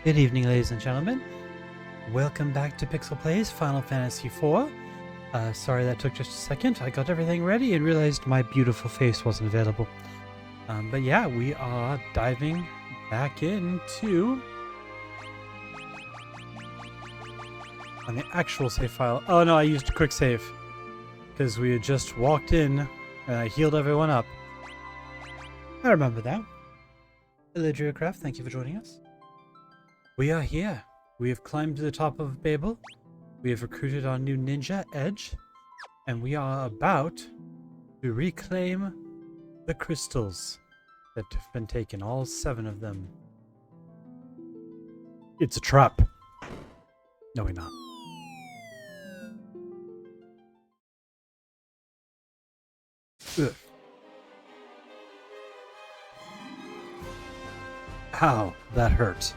Good evening, ladies and gentlemen. Welcome back to Pixel Plays Final Fantasy IV. Sorry that took just a second. I got everything ready and realized my beautiful face wasn't available. But yeah, we are diving back into on the actual save file. Oh no, I used a quick save because we had just walked in and I healed everyone up. I remember that. Hello, Druidcraft. Thank you for joining us. We are here. We have climbed to the top of Babel. We have recruited our new ninja, Edge. And we are about to reclaim the crystals that have been taken, all 7 of them. It's a trap. No, we're not. Ugh. Ow, that hurt.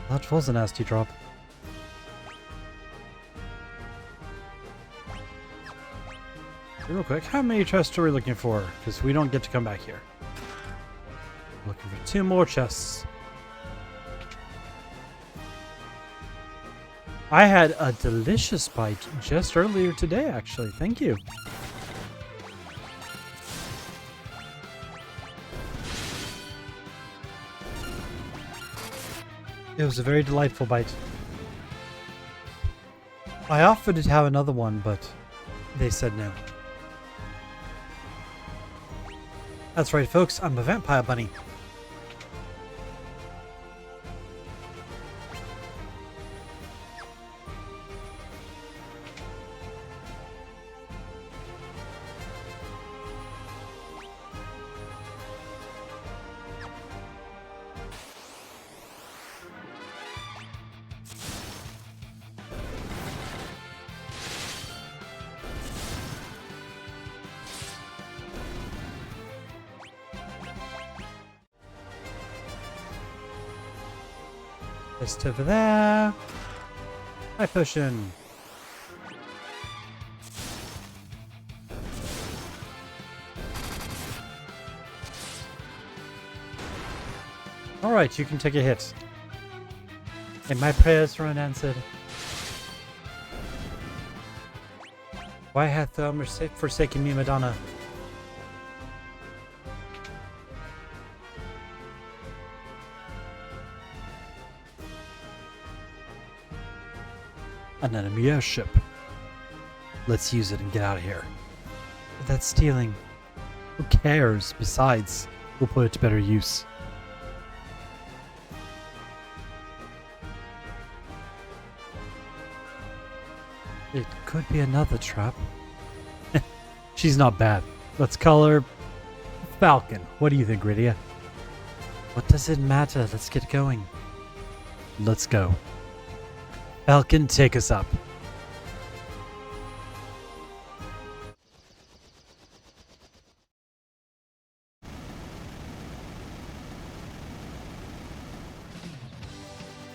That was a nasty drop. Real quick, how many chests are we looking for? Because we don't get to come back here. Looking for 2 more chests. I had a delicious bite just earlier today, actually. Thank you. It was a very delightful bite. I offered to have another one, but they said no. That's right, folks. I'm a vampire bunny. Just over there. High potion. Alright, you can take a hit. And my prayers were unanswered. Why hath thou forsaken me, Madonna? An enemy airship. Let's use it and get out of here. But that's stealing. Who cares? Besides, we'll put it to better use. It could be another trap. She's not bad. Let's call her Falcon. What do you think, Rydia? What does it matter? Let's get going. Let's go. Falcon, take us up.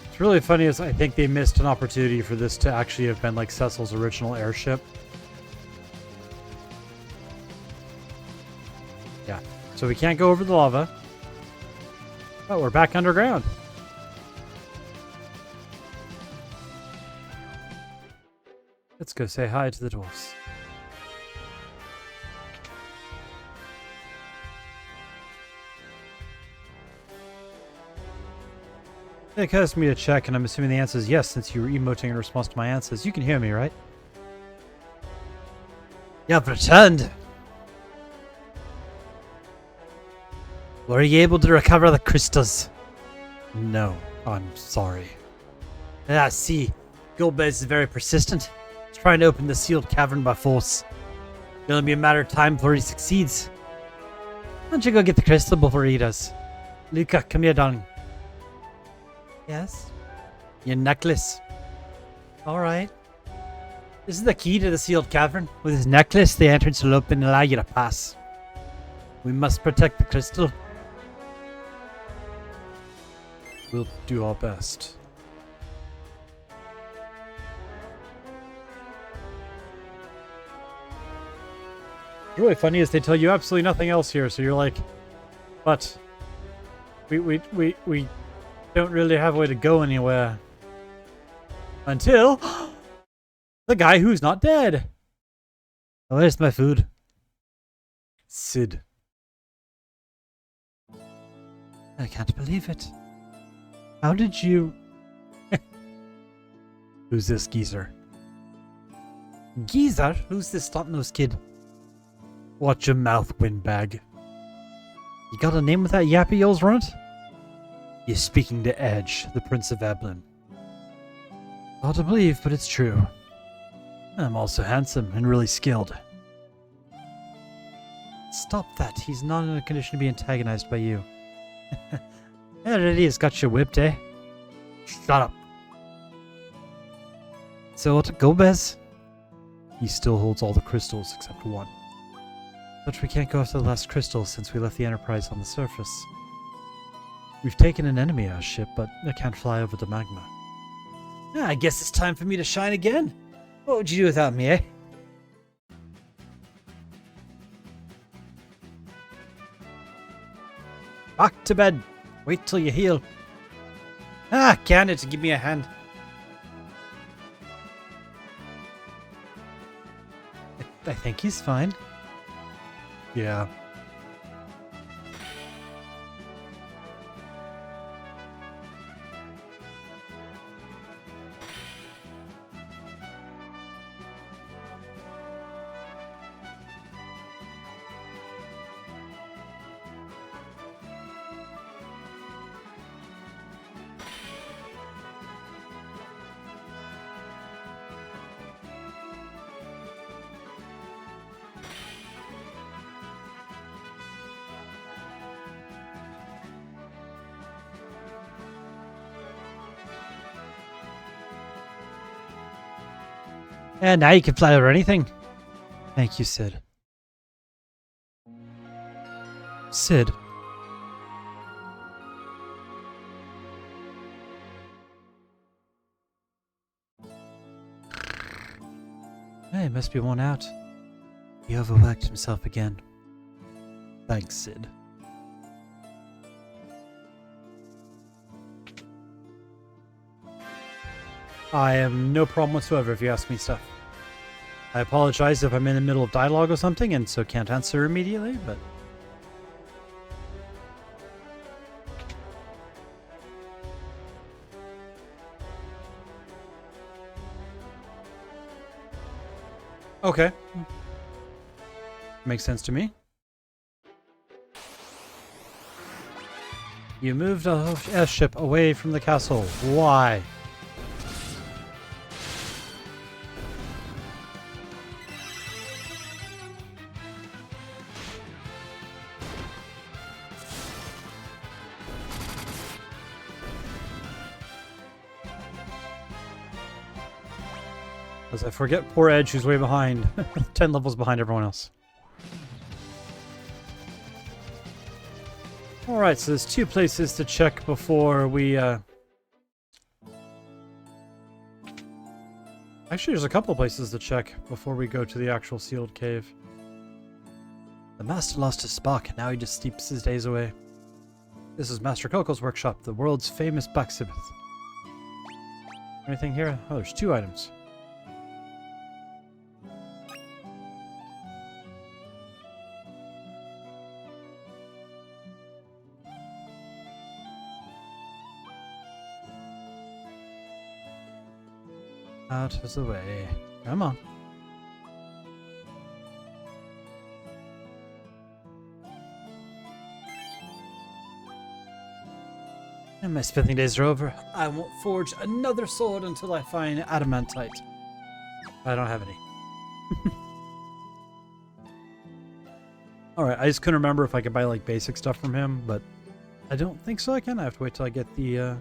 It's really funny is I think they missed an opportunity for this to actually have been like Cecil's original airship. Yeah, so we can't go over the lava. Oh, we're back underground. Let's go say hi to the dwarfs. It occurs to me to check, and I'm assuming the answer is yes, since you were emoting in response to my answers. You can hear me, right? You've returned! Were you able to recover the crystals? No, I'm sorry. Ah, see. Goldbase is very persistent. He's trying to open the sealed cavern by force. It'll be a matter of time before he succeeds. Why don't you go get the crystal before he does? Luca, come here, darling. Yes? Your necklace. Alright. This is the key to the sealed cavern. With his necklace, the entrance will open and allow you to pass. We must protect the crystal. We'll do our best. What's really funny is they tell you absolutely nothing else here, so you're like, but We don't really have a way to go anywhere. Until the guy who's not dead. Oh, where's my food? Sid. I can't believe it. How did you... Who's this geezer? Geezer? Who's this snot-nosed kid? Watch your mouth, windbag. You got a name with that yappy yours, runt? You're speaking to Edge, the Prince of Eblin. Hard to believe, but it's true. I'm also handsome and really skilled. Stop that. He's not in a condition to be antagonized by you. There it is. Got you whipped, eh? Shut up. So what, Gomez? He still holds all the crystals except one. But we can't go after the last crystal since we left the Enterprise on the surface. We've taken an enemy our ship, but I can't fly over the magma. I guess it's time for me to shine again. What would you do without me, eh? Back to bed. Wait till you heal. Can't give me a hand. I think he's fine. Yeah. And now you can fly over anything. Thank you, Sid. Sid. Hey, must be worn out. He overworked himself again. Thanks, Sid. I have no problem whatsoever if you ask me stuff. I apologize if I'm in the middle of dialogue or something and so can't answer immediately, but... Okay. Makes sense to me. You moved a airship away from the castle. Why? As I forget poor Edge, who's way behind. 10 levels behind everyone else. Alright, so there's 2 places to check before we, Actually, there's a couple places to check before we go to the actual sealed cave. The Master lost his spark, and now he just sleeps his days away. This is Master Coco's workshop, the world's famous blacksmith. Anything here? Oh, there's 2 items. Out of the way. Come on. And my smithing days are over. I won't forge another sword until I find adamantite. I don't have any. Alright, I just couldn't remember if I could buy like basic stuff from him, but I don't think so I can. I have to wait till I get the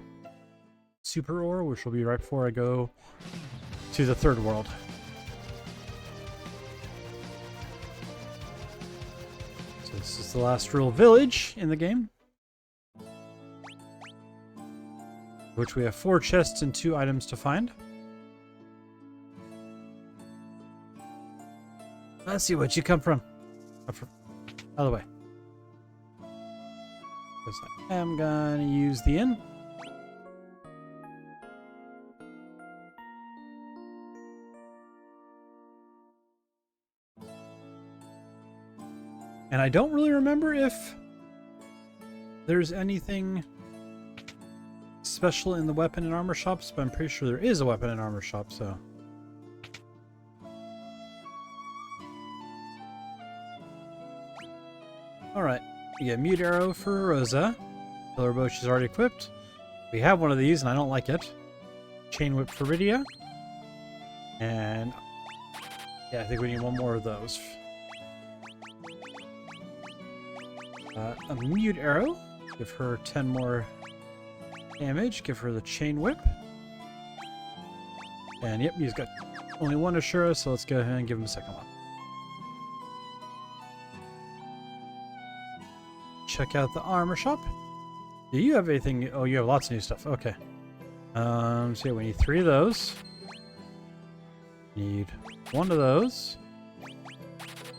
super ore, which will be right before I go to the third world. So this is the last real village in the game, which we have 4 chests and 2 items to find. Let's see where'd you come from. Out of the way. Because I am gonna use the inn. And I don't really remember if there's anything special in the weapon and armor shops, but I'm pretty sure there is a weapon and armor shop, so. Alright, we get Mute Arrow for Rosa. Pillar Bow, she's already equipped. We have one of these, and I don't like it. Chain Whip for Rydia. And yeah, I think we need one more of those. A Mute Arrow. Give her 10 more damage. Give her the Chain Whip. And yep, he's got only one Ashura, so let's go ahead and give him a second one. Check out the armor shop. Do you have anything? Oh, you have lots of new stuff. Okay. So yeah, we need 3 of those. Need 1 of those.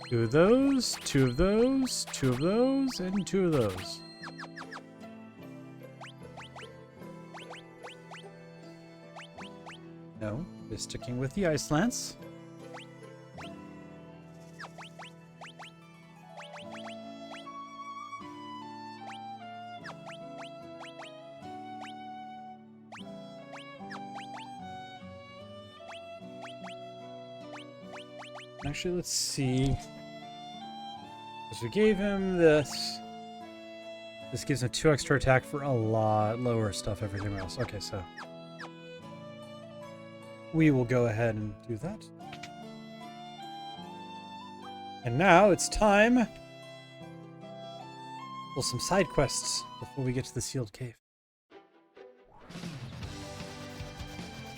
2 of those, 2 of those, 2 of those, and 2 of those. No, we're sticking with the Ice Lance. Actually, let's see. Because we gave him this. This gives him 2 extra attack for a lot lower stuff, everything else. Okay, so we will go ahead and do that. And now it's time for some side quests before we get to the sealed cave.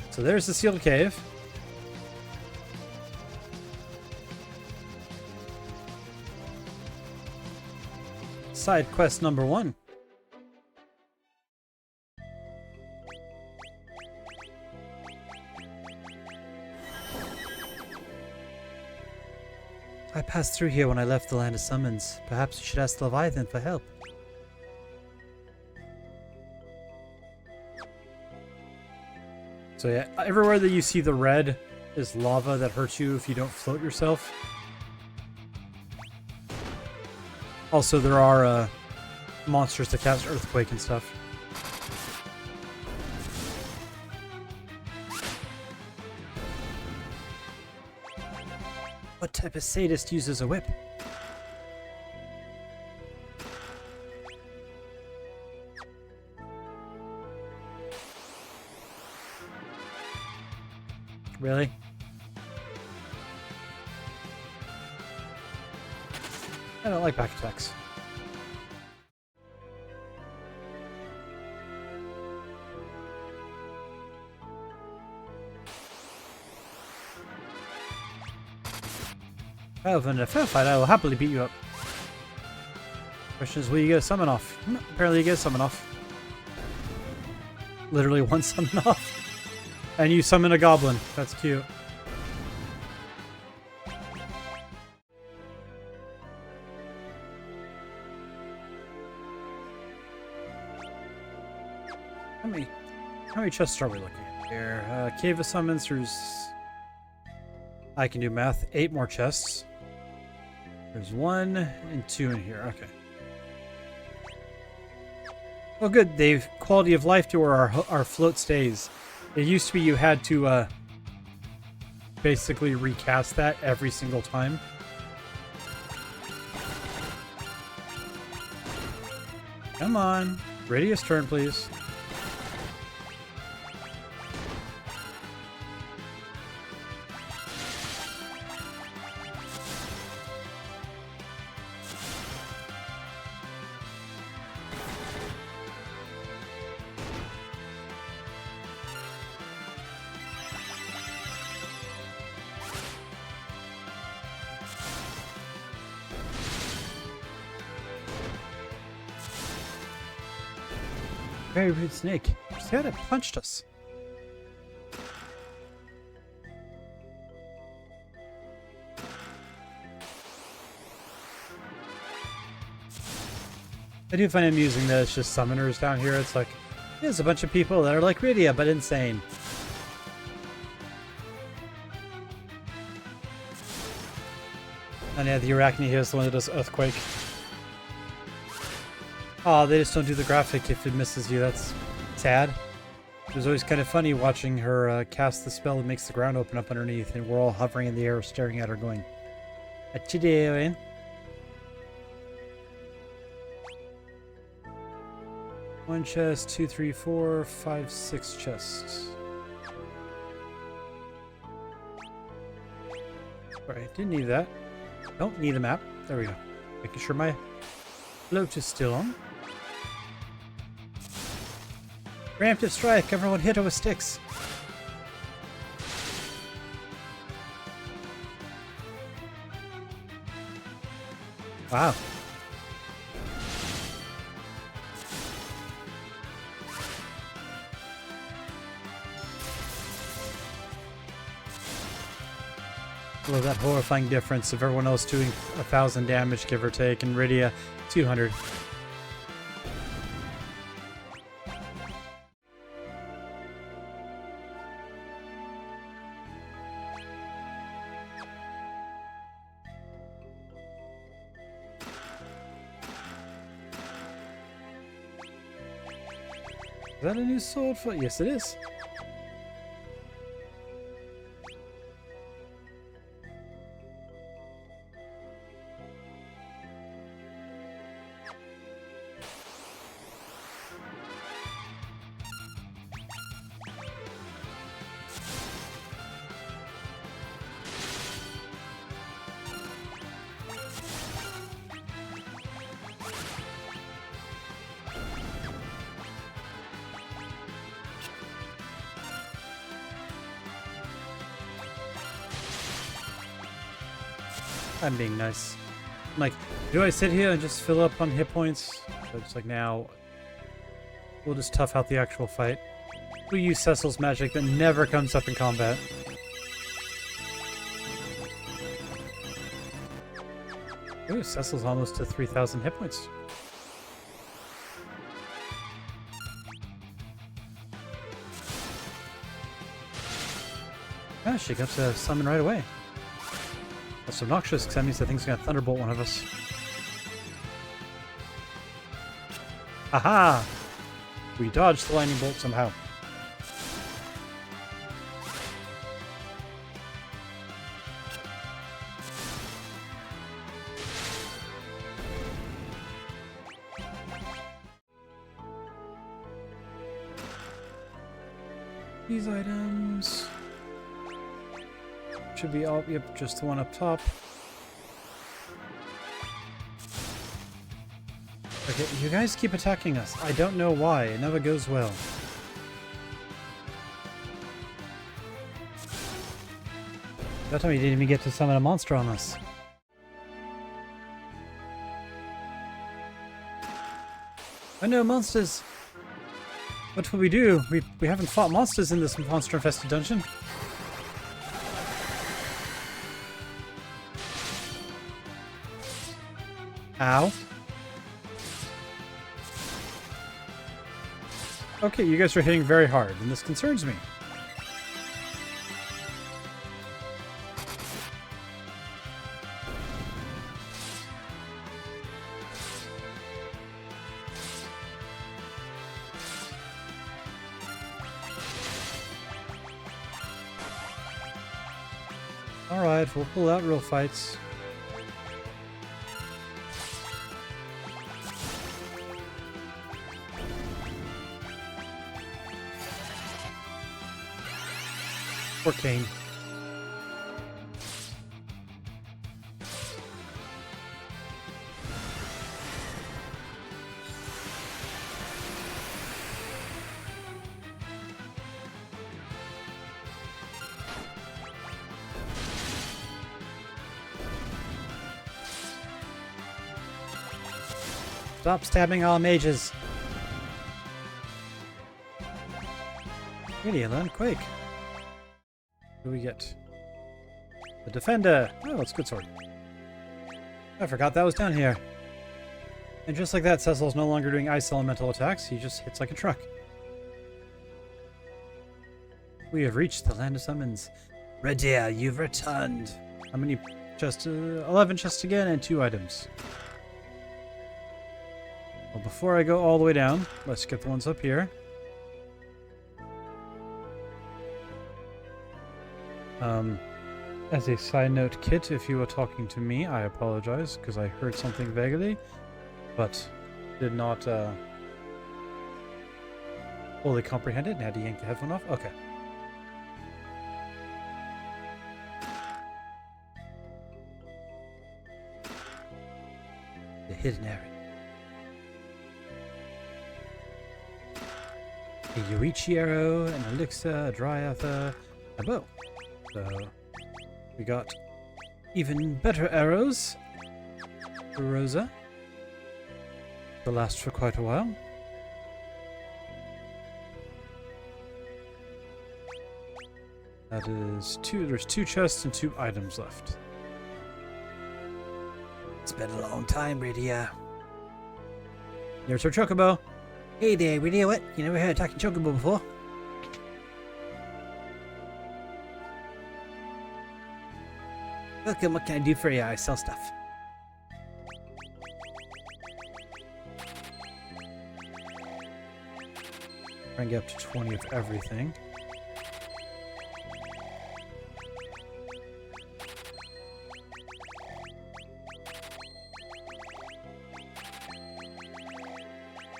So there's the sealed cave. Side quest number 1. I passed through here when I left the Land of Summons. Perhaps you should ask the Leviathan for help. So yeah, everywhere that you see the red is lava that hurts you if you don't float yourself. Also, there are monsters that cast Earthquake and stuff. What type of sadist uses a whip? Really? I don't like back attacks. Well, in a fair fight, I will happily beat you up. Question is, will you get a summon off? Apparently you get a summon off. Literally 1 summon off. And you summon a goblin. That's cute. How many chests are we looking at here? Cave of Summons, there's... I can do math. 8 more chests. There's 1 and 2 in here. Okay. Well, good. They've quality of life to where our float stays. It used to be you had to basically recast that every single time. Come on. Rydia's turn, please. Very rude snake. She had it punched us. I do find it amusing that it's just summoners down here. It's like, there's a bunch of people that are like Rydia, but insane. And yeah, the Arachne here is the one that does Earthquake. Oh, they just don't do the graphic if it misses you. That's sad. It was always kind of funny watching her cast the spell that makes the ground open up underneath, and we're all hovering in the air staring at her going, "What you doing?" One chest, 2, 3, 4, 5, 6 chests. Alright, didn't need that. Don't need the map. There we go. Making sure my float is still on. Preemptive strike. Everyone hit her with sticks. Wow. I love that horrifying difference of everyone else doing 1,000 damage, give or take, and Rydia 200. Is that a new sword for? Yes, it is. I'm being nice. I'm like, do I sit here and just fill up on hit points? So it's like, now we'll just tough out the actual fight. We'll use Cecil's magic that never comes up in combat. Ooh, Cecil's almost to 3,000 hit points. Ah, she got to summon right away. That's obnoxious, because that means that thing's gonna thunderbolt one of us. Aha! We dodged the lightning bolt somehow. These items should be all, yep, just the one up top. Okay, you guys keep attacking us. I don't know why. It never goes well. That time you didn't even get to summon a monster on us. Oh no, monsters! What will we do? We haven't fought monsters in this monster-infested dungeon. Ow. Okay, you guys are hitting very hard, and this concerns me. Alright, we'll pull out real fights. Poor Kane. Stop stabbing all mages. Really, learn Quake. What do we get? The Defender! Oh, it's a good sword. I forgot that was down here. And just like that, Cecil's no longer doing ice elemental attacks. He just hits like a truck. We have reached the land of summons. Radia, you've returned. How many chests? 11 chests again and 2 items. Well, before I go all the way down, let's get the ones up here. As a side note, Kit, if you were talking to me, I apologize, because I heard something vaguely, but did not fully comprehend it and had to yank the headphone off. Okay. The hidden area. A Yoichi arrow, an elixir, a dryatha, a bow. So we got even better arrows for Rosa. They'll last for quite a while. That is 2. There's 2 chests and 2 items left. It's been a long time, Radia. There's her chocobo. Hey there, Radia. What? You never heard a talking chocobo before? Welcome. What can I do for you? I sell stuff. Try and get up to 20 of everything.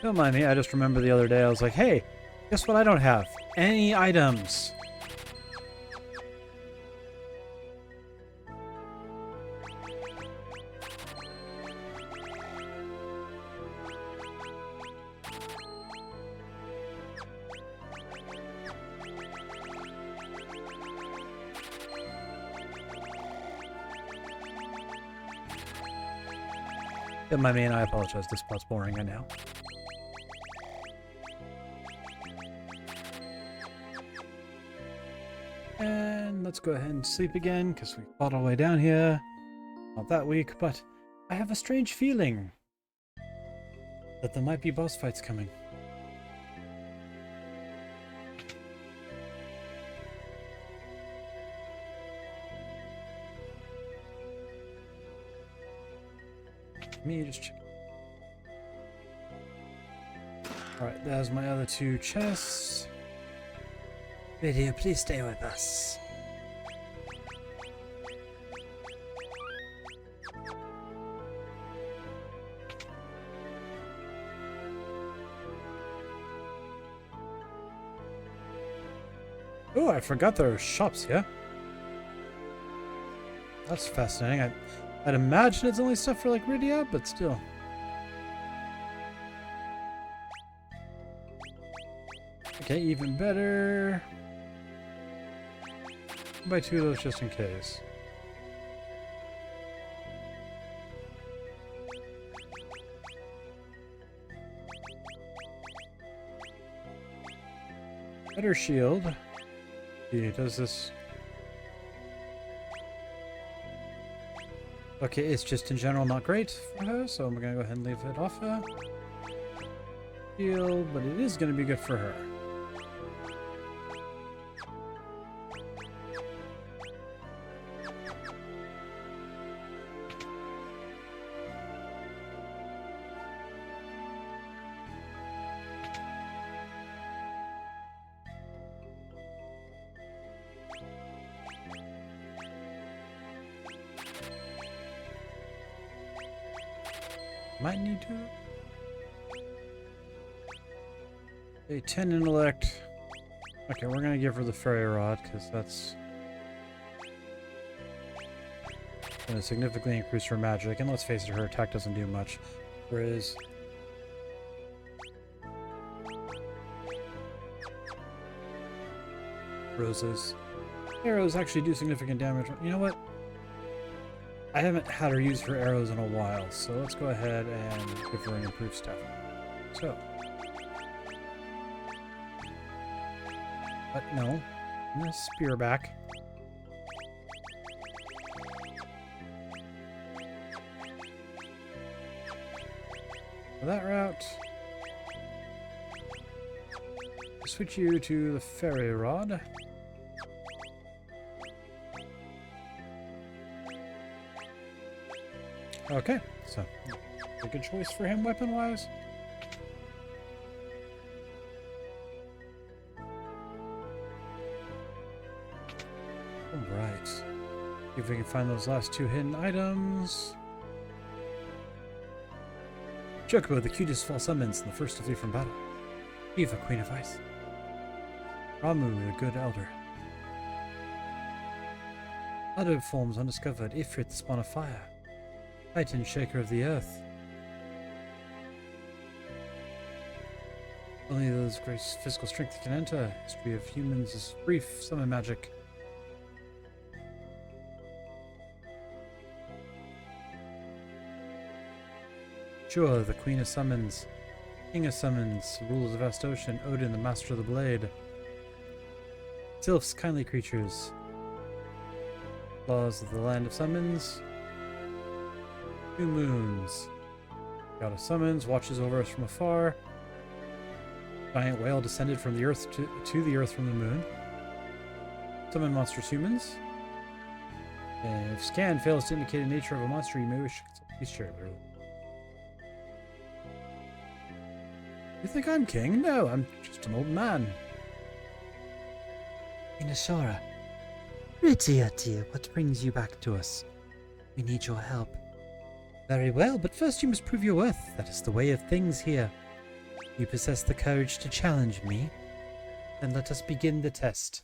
Don't mind me, I just remember the other day I was like, hey, guess what I don't have? Any items. Don't mind me, and I apologize. This spot's boring, I know. And let's go ahead and sleep again, because we fought all the way down here. Not that weak, but I have a strange feeling that there might be boss fights coming. Me just check. Alright, there's my other 2 chests. Video, please stay with us. Oh, I forgot there are shops here. That's fascinating. I'd imagine it's only stuff for like Radia, but still. Okay, even better. I'll buy 2 of those just in case. Better shield. Yeah, does this. Okay, it's just in general not great for her, so I'm gonna go ahead and leave it off her. Shield, but it is gonna be good for her. Might need to. A 10 intellect. Okay, we're gonna give her the fairy rod because that's gonna significantly increase her magic. And let's face it, her attack doesn't do much. Whereas Rose's arrows actually do significant damage. You know what? I haven't had her use her arrows in a while, so let's go ahead and give her an improved staff. So. But no. I'm gonna spear back. that route. Switch you to the Fairy Rod. Okay, so a good choice for him weapon-wise. Alright. See if we can find those last 2 hidden items. Chocobo, the cutest fall summons, and the first to flee from battle. Eva, Queen of Ice. Ramu, the good elder. Other forms undiscovered. Ifrit, the spawn of fire. Titan, shaker of the earth. Only those great physical strength can enter. History of humans is brief. Summon magic. Sure, the Queen of Summons. King of Summons, rulers of vast ocean. Odin, the master of the blade. Sylphs, kindly creatures. Laws of the land of summons. 2 moons. God of Summons watches over us from afar. Giant whale descended from the earth to the earth from the moon. Summon monstrous humans. And if scan fails to indicate the nature of a monster, you may wish to consult. Please share it. You think I'm king? No, I'm just an old man. Inashara. Ritia, dear, what brings you back to us? We need your help. Very well, but first you must prove your worth. That is the way of things here. You possess the courage to challenge me? Then let us begin the test.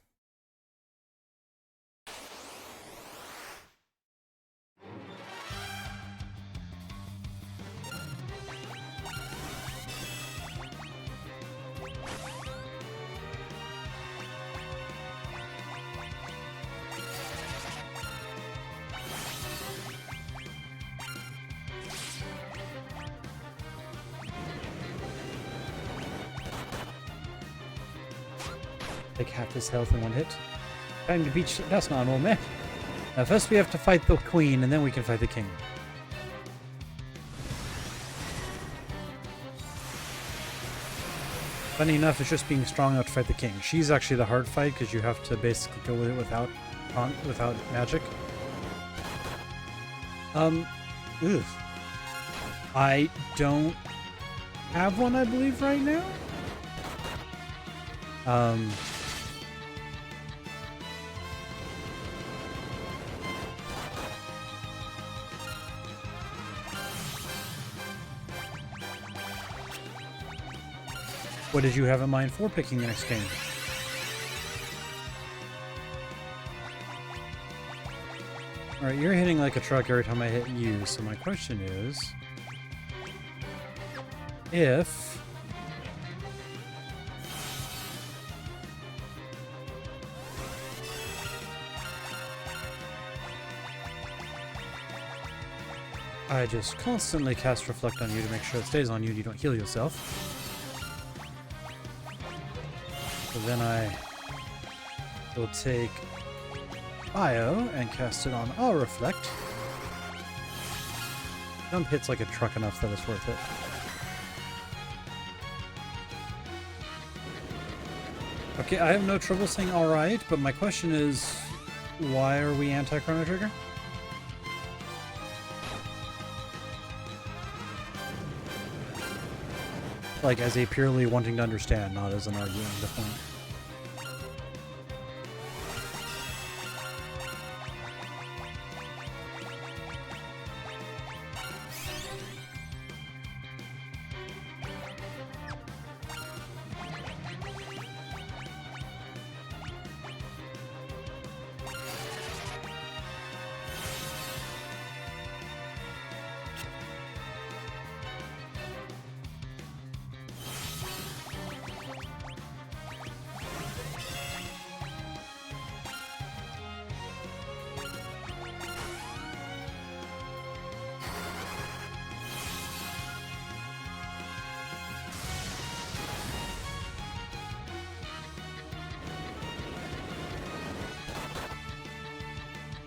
Take half his health in one hit. Time to beach. That's not normal, man. Now first we have to fight the queen, and then we can fight the king. Funny enough, it's just being strong enough to fight the king. She's actually the hard fight because you have to basically go with it without magic. Ugh. I don't have one, I believe, right now. What did you have in mind for picking the next game? Alright, you're hitting like a truck every time I hit you, so my question is... if... I just constantly cast Reflect on you to make sure it stays on you and you don't heal yourself. So then I will take Bio and cast it on I'll Reflect. Jump hits like a truck enough that it's worth it. Okay, I have no trouble saying alright, but my question is, why are we anti-Chrono Trigger? Like, as a purely wanting to understand, not as an arguing the point.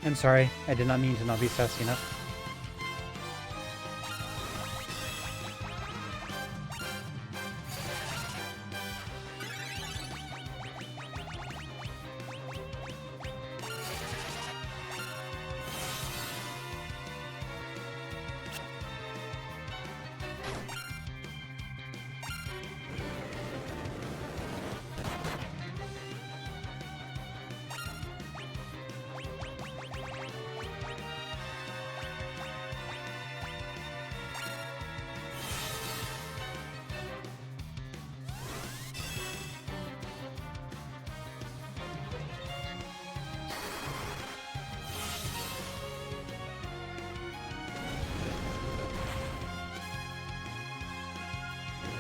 I'm sorry, I did not mean to not be sassy enough.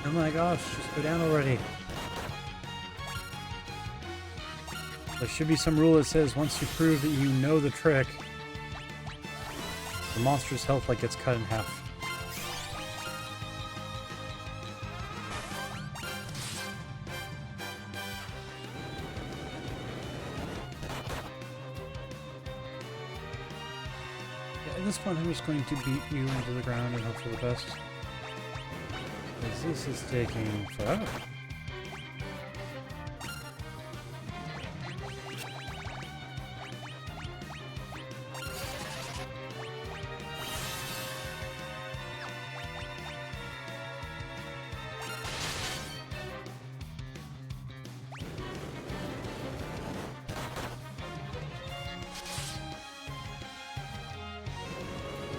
Oh my gosh, just go down already. There should be some rule that says once you prove that you know the trick, the monster's health like gets cut in half. Yeah, at this point I'm just going to beat you into the ground and hope for the best. Because this is taking forever.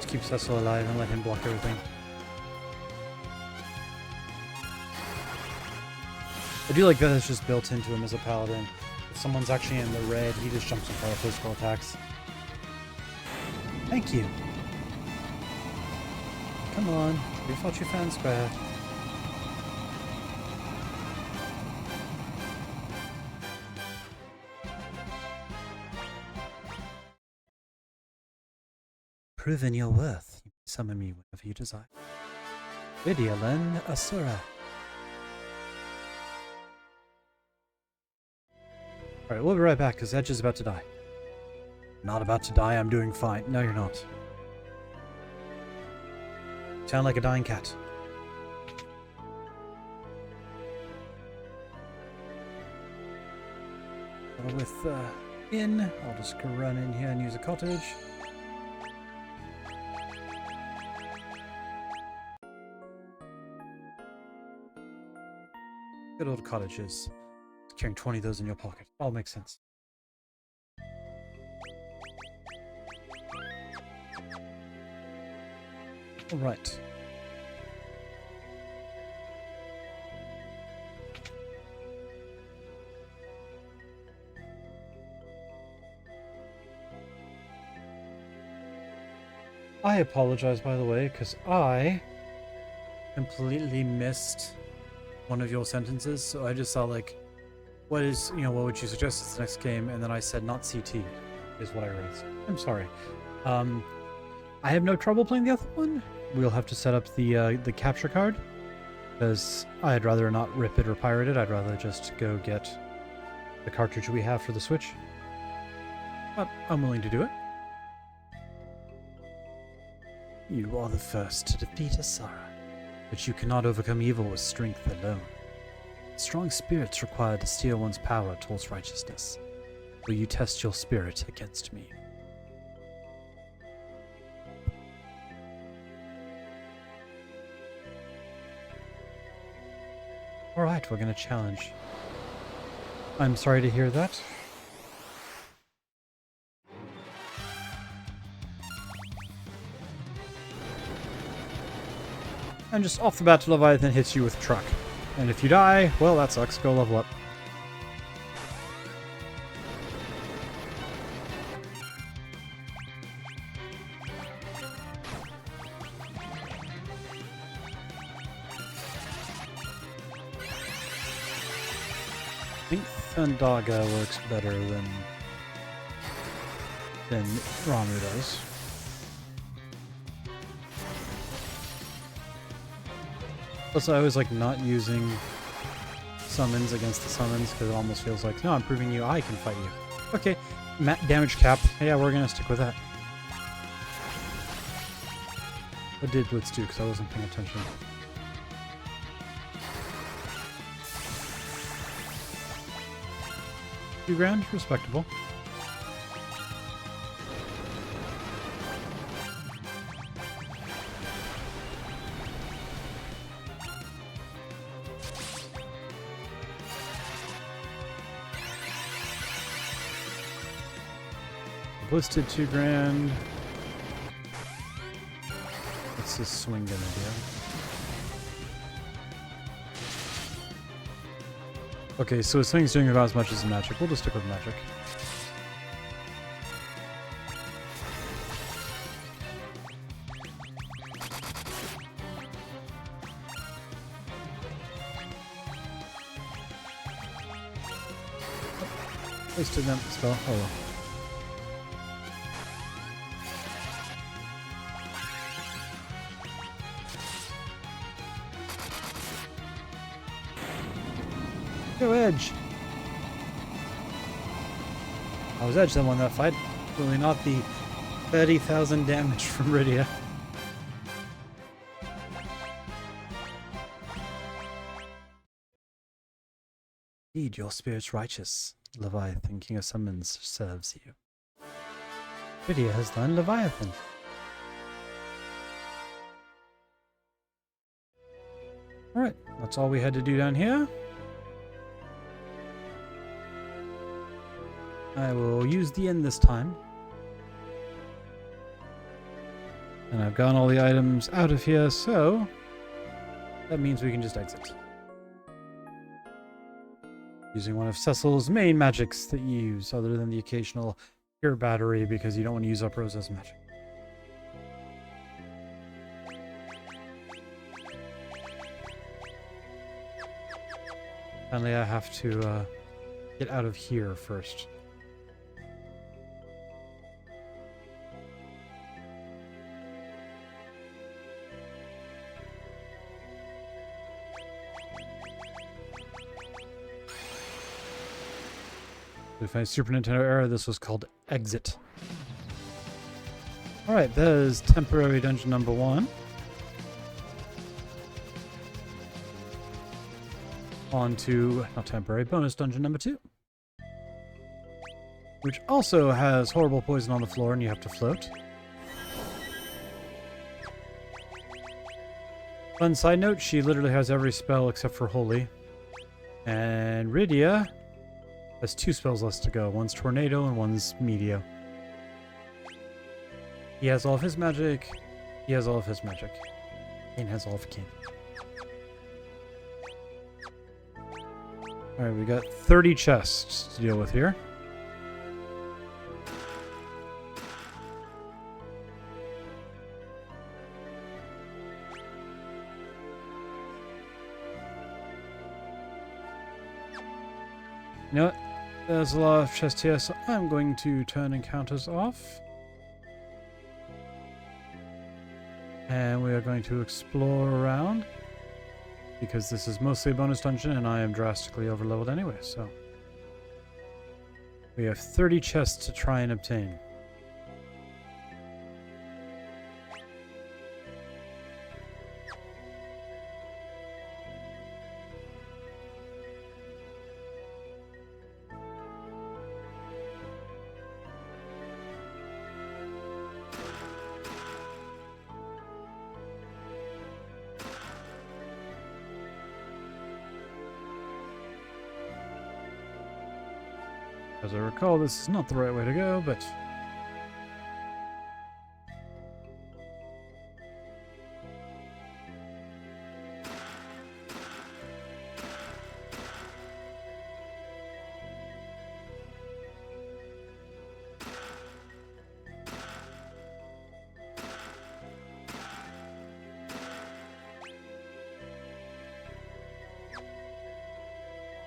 Keep Cecil alive and let him block everything. I do like that it's just built into him as a paladin. If someone's actually in the red, he just jumps in front of physical attacks. Thank you. Come on, we fought you fair and square. Proven your worth, you may summon me whenever you desire. Vidialen Asura. Alright, we'll be right back, because Edge is about to die. Not about to die, I'm doing fine. No, you're not. Sound like a dying cat. With in, I'll just go run in here and use a cottage. Good old cottages. Carrying 20 of those in your pocket. All makes sense. Alright. I apologize, by the way, because I completely missed one of your sentences, so I just saw like, what is, what would you suggest is the next game? And then I said not CT is what I raised. I'm sorry. I have no trouble playing the other one. We'll have to set up the capture card, because I'd rather not rip it or pirate it. I'd rather just go get the cartridge we have for the Switch. But I'm willing to do it. You are the first to defeat Asura, but you cannot overcome evil with strength alone. Strong spirits require to steer one's power towards righteousness. Will you test your spirit against me? Alright, we're gonna challenge. I'm sorry to hear that. And just off the bat, Leviathan hits you with truck. And if you die, well, that sucks. Go level up. I think Thundaga works better than Ramu does. Plus, I always like not using summons against the summons because it almost feels like, no, I'm proving you I can fight you. Okay, damage cap. Yeah, we're gonna stick with that. What did Blitz do? Because I wasn't paying attention. $2,000, respectable. Blitz did $2,000. What's this swing gonna do? Okay, so his swing's doing about as much as the magic. We'll just stick with magic. Wasted that spell. Oh well. Go Edge! I was Edge that won that fight. Really not the 30,000 damage from Rydia. Indeed, your spirit's righteous. Leviathan, King of Summons, serves you. Rydia has learned Leviathan. Alright, that's all we had to do down here. I will use the end this time. And I've gotten all the items out of here, so that means we can just exit. Using one of Cecil's main magics that you use, other than the occasional pure battery, because you don't want to use up Rosa's magic. Finally, I have to get out of here first. If I Super Nintendo era, this was called Exit. Alright, that is temporary dungeon number 1. On to, not temporary, bonus dungeon number 2. Which also has horrible poison on the floor and you have to float. Fun side note, she literally has every spell except for Holy. And Rydia has 2 spells left to go. One's Tornado and one's Meteor. He has all of his magic. He has all of his magic. Kane has all of Kane. Alright, we got 30 chests to deal with here. You know what? There's a lot of chests here, so I'm going to turn encounters off. And we are going to explore around. Because this is mostly a bonus dungeon and I am drastically overleveled anyway, so. We have 30 chests to try and obtain. As I recall, this is not the right way to go, but...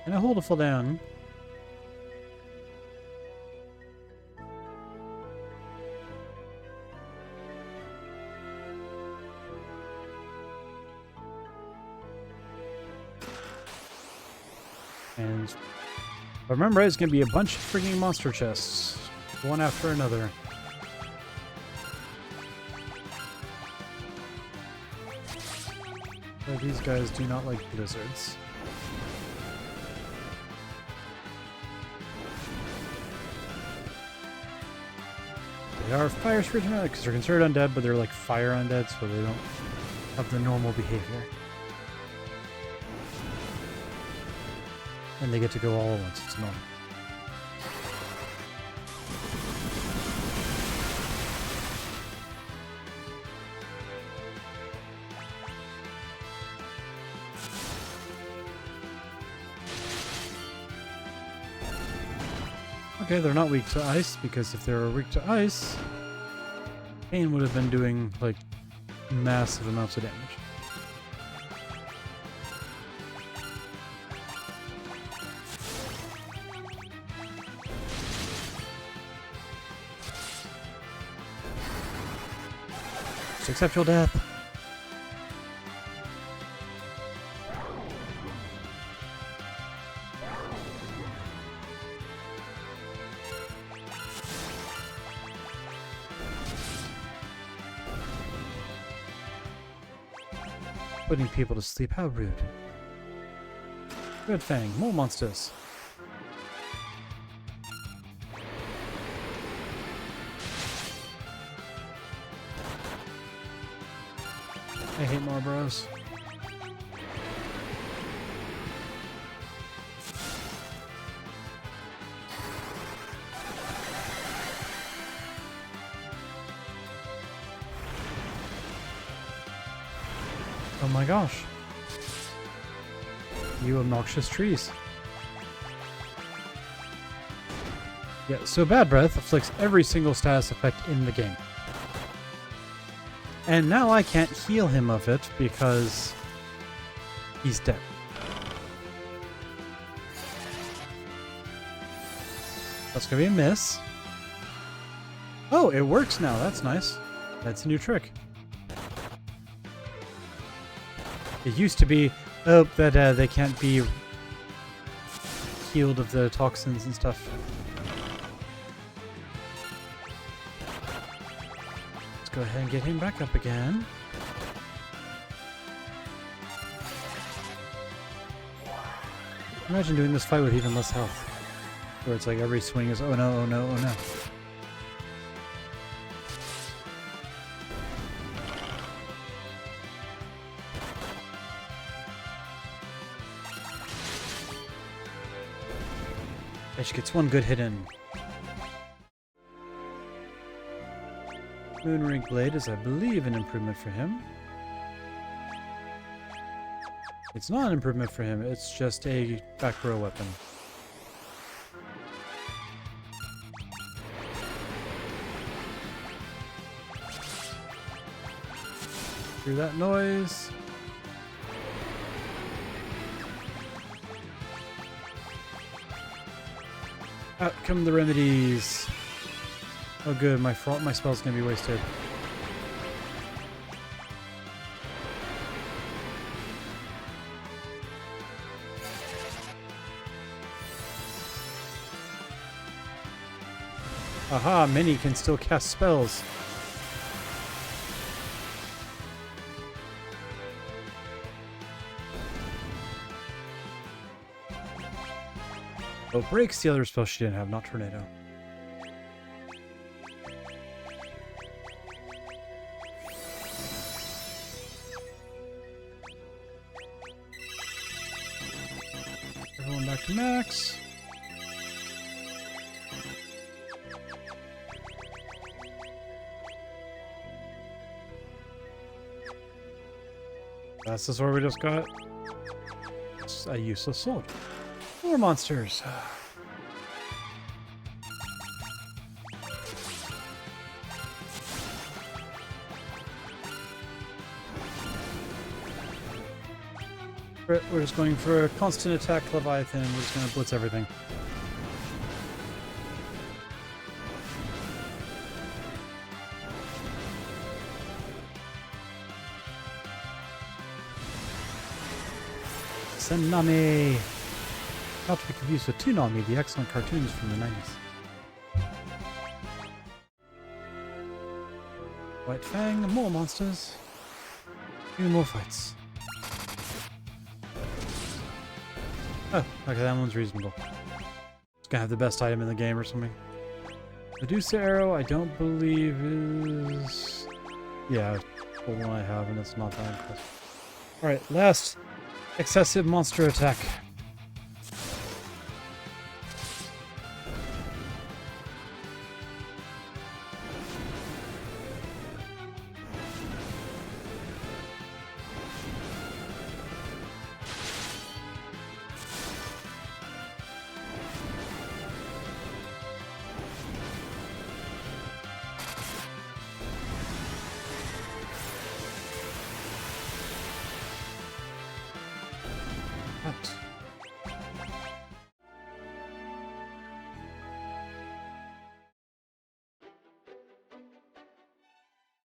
And I hold a full down. And if I remember right, it's going to be a bunch of freaking monster chests. One after another. But these guys do not like blizzards. They are fire spirits because they're considered undead, but they're like fire undead, so they don't have the normal behavior. And they get to go all at once. It's normal. Okay, they're not weak to ice, because if they were weak to ice, Kane would have been doing, like, massive amounts of damage. accept your death. Putting people to sleep, how rude. Red Fang, more monsters. I hate Marlboros. Oh my gosh. You obnoxious trees. Yeah, so Bad Breath afflicts every single status effect in the game. And now I can't heal him of it because he's dead. That's gonna be a miss. Oh, it works now. That's nice. That's a new trick. It used to be, oh, that they can't be healed of the toxins and stuff. Let's go ahead and get him back up again. Imagine doing this fight with even less health. Where it's like every swing is, oh no, oh no, oh no. She gets one good hit in. Moonring Blade is, I believe, an improvement for him. It's not an improvement for him, it's just a back row weapon. Through that noise. Out come the remedies. Oh good, my spell's gonna be wasted. Aha, Minnie can still cast spells. Oh, breaks the other spell she didn't have, not tornado. Everyone back to max. That's the sword we just got. It's a useless sword. More monsters. We're just going for a constant attack Leviathan and we're just going to blitz everything. Tsunami! Not to be confused with Toonami, the excellent cartoons from the 90s. White Fang, more monsters. Few more fights. Oh, okay, that one's reasonable. It's gonna have the best item in the game or something. Medusa Arrow, I don't believe is... Yeah, the one I have, and it's not that impressive. Alright, last excessive monster attack.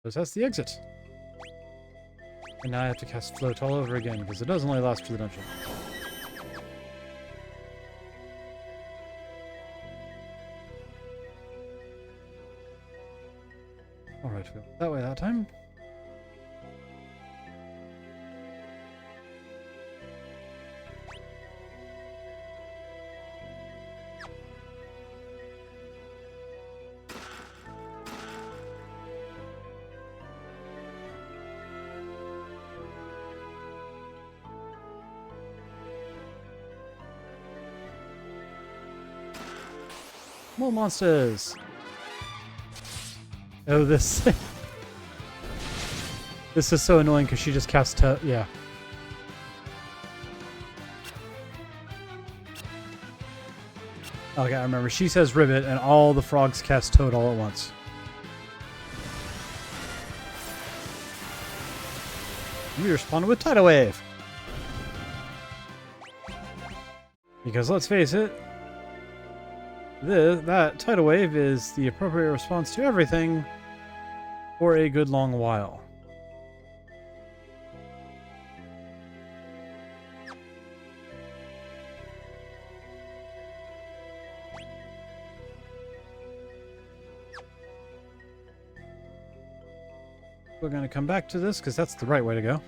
So that's the exit. And now I have to cast Float all over again, because it doesn't only last for the dungeon. Alright, we went that way that time. More monsters! Oh, this... this is so annoying because she just casts yeah. Okay, I remember. She says Ribbit and all the frogs cast Toad all at once. You responded with Tidal Wave! Because let's face it, that Tidal Wave is the appropriate response to everything for a good long while. We're going to come back to this because that's the right way to go.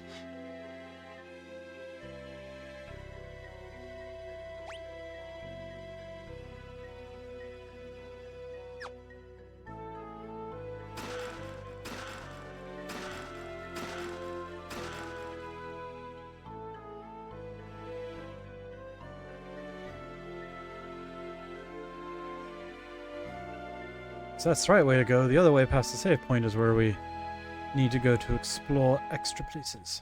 So that's the right way to go. The other way past the save point is where we need to go to explore extra places.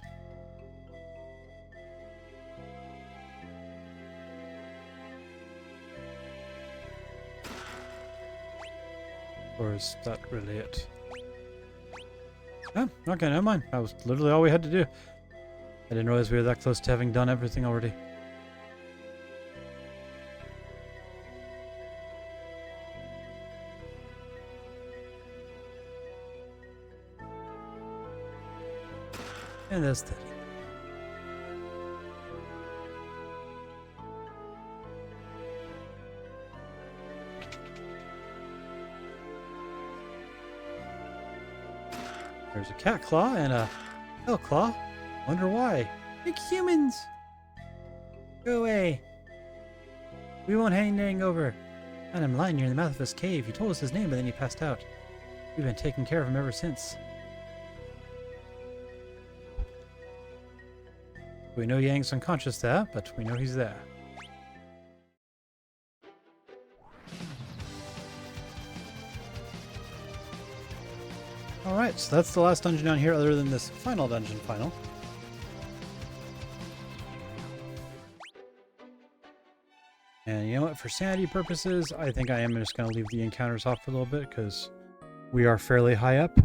Or is that really it? Oh, okay, never mind. That was literally all we had to do. I didn't realize we were that close to having done everything already. And there's 30. There's a cat claw and a hell claw. Wonder why. Big humans! Go away. We won't hang anything over. Found him lying near the mouth of his cave. He told us his name, but then he passed out. We've been taking care of him ever since. We know Yang's unconscious there, but we know he's there. Alright, so that's the last dungeon down here other than this final dungeon final. And you know what, for sanity purposes, I think I am just going to leave the encounters off for a little bit because we are fairly high up.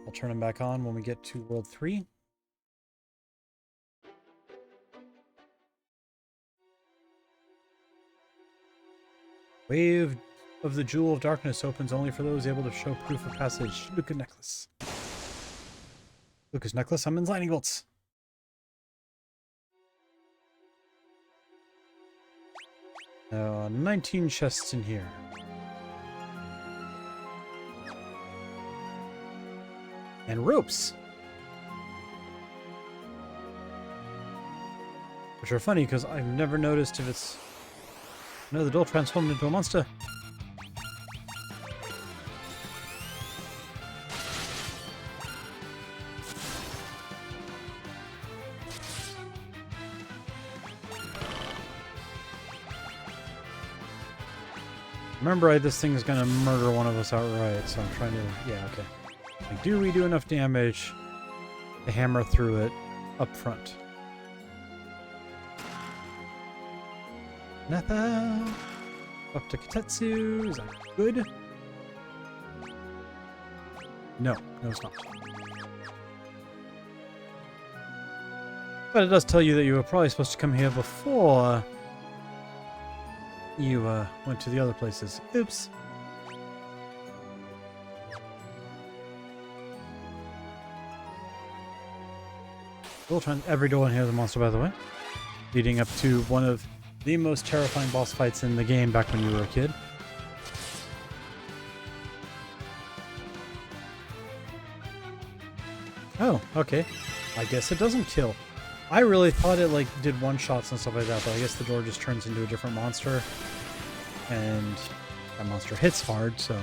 I'll turn them back on when we get to World 3. Wave of the Jewel of Darkness opens only for those able to show proof of passage. Lucas Necklace. Lucas Necklace summons lightning bolts. There are 19 chests in here. And ropes. Which are funny because I've never noticed if it's... No, the doll transformed into a monster. Remember, this thing is going to murder one of us outright, so I'm trying to... Yeah, okay. Like, do we do enough damage to hammer through it up front? Natha! Up to Katetsu. Is that good? No, it's not. But it does tell you that you were probably supposed to come here before you went to the other places. Oops. We'll try every door in here is a monster, by the way. Leading up to one of the most terrifying boss fights in the game back when you were a kid. Oh, okay. I guess it doesn't kill. I really thought it like did one-shots and stuff like that, but I guess the door just turns into a different monster. And that monster hits hard, so...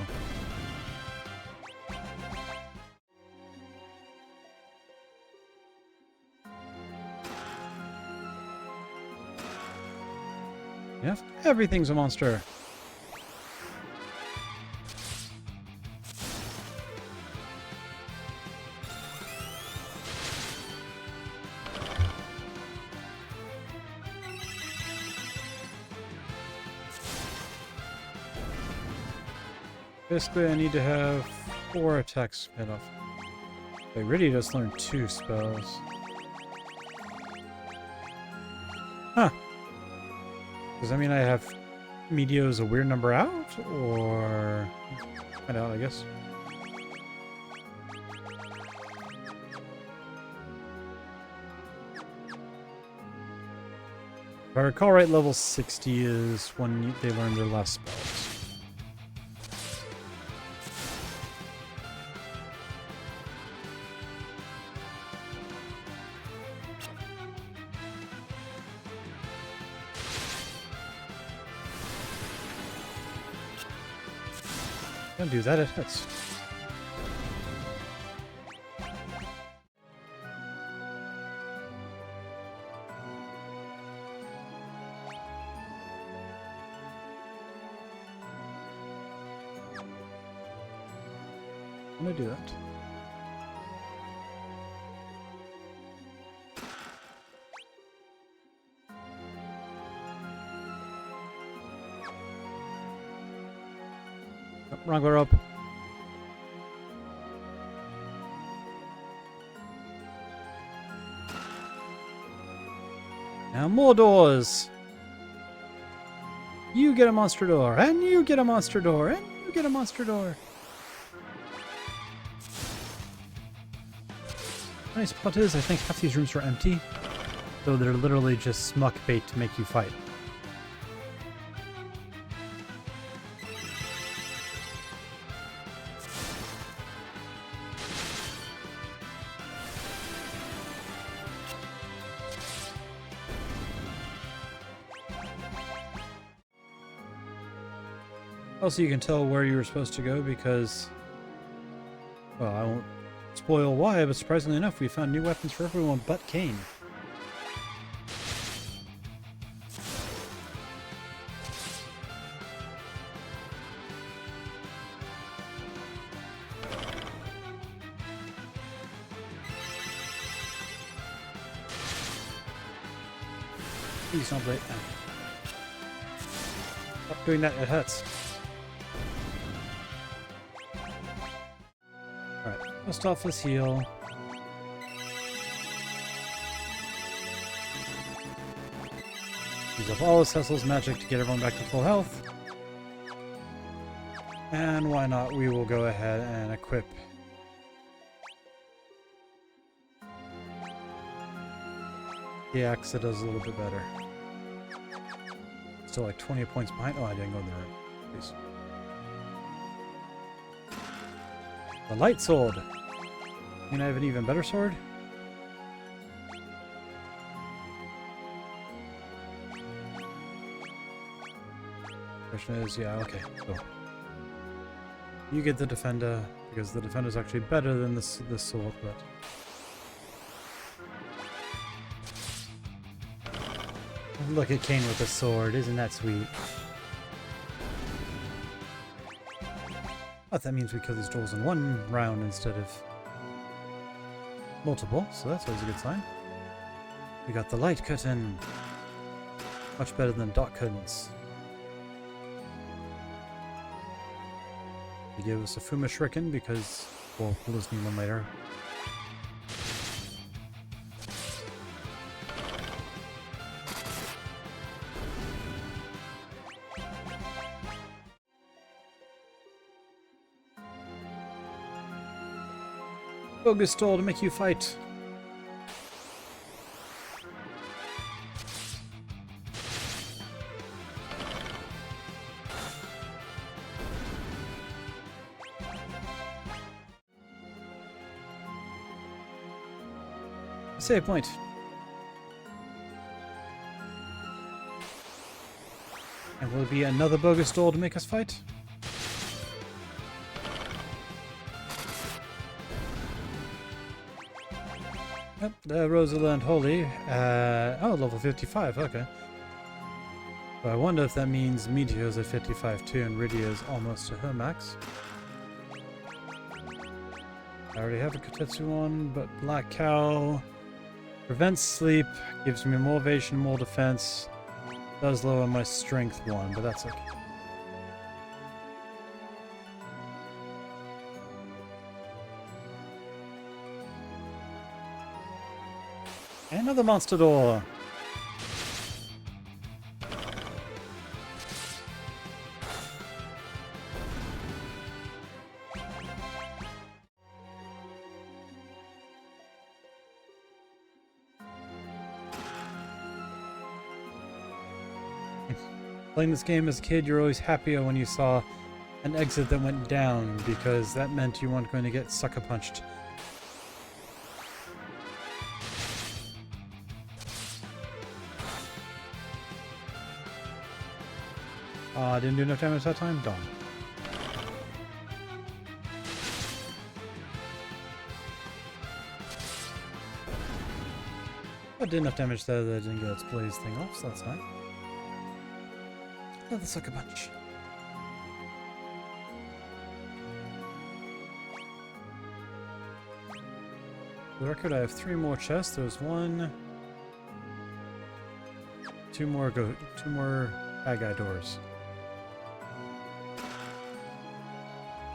Yeah, everything's a monster. Basically, I need to have 4 attacks made off. Wait, really just learned 2 spells. Huh. Does that mean I have Medio as a weird number out? Or... find out, I guess. If I recall right, level 60 is when they learn their last spells. Don't do that, it hits. I'm gonna do that. Wrong way up. Now more doors. You get a monster door, and you get a monster door, and you get a monster door. The nice part is, I think half these rooms are empty, so they're literally just smuck bait to make you fight. Also, you can tell where you were supposed to go because, well, I won't spoil why, but surprisingly enough, we found new weapons for everyone but Cain. Please don't break that. Stop doing that, it hurts. First off, let's heal. Use up all of Cecil's magic to get everyone back to full health. And why not, we will go ahead and equip the axe that does a little bit better. Still like 20 points behind. Oh, I didn't go in the right place. The light sword. Can I have an even better sword? Question is, yeah, okay, cool. You get the defender because the defender is actually better than this sword, but look at Cain with the sword, isn't that sweet? But that means we kill these trolls in one round instead of multiple, so that's always a good sign. We got the light curtain. Much better than dark curtains. They give us a Fuma Shuriken because, well, we'll just need one later. Focus toll to make you fight. Save point. And will it be another bogus door to make us fight? Yep, the Rosalind Holy. Oh, level 55, okay. So I wonder if that means Meteor's at 55 too, and Rydia's almost to her max. I already have a Kotetsu one, but Black Cow prevents sleep, gives me more evasion, more defense, does lower my strength one, but that's okay. Another monster door. Playing this game as a kid, you're always happier when you saw an exit that went down, because that meant you weren't going to get sucker punched. I didn't do enough damage that time? Dumb. I did enough damage there that I didn't get its blaze thing off, so that's fine. Another sucker punch. For the record, I have 3 more chests. There's 1, 2 more bad guy doors.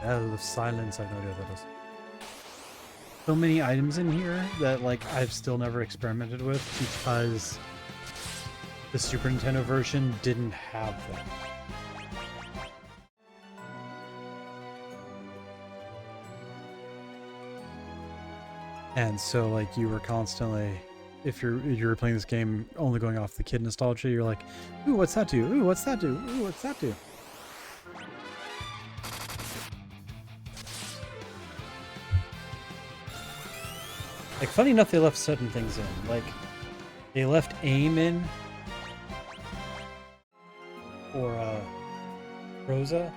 Bell of Silence, I have no idea what that is. So many items in here that like I've still never experimented with because the Super Nintendo version didn't have them. And so like you were constantly, if you're playing this game only going off the kid nostalgia, you're like, ooh, what's that do? Ooh, what's that do? Ooh, what's that do? Like, funny enough, they left certain things in. Like, they left aim in for Rosa,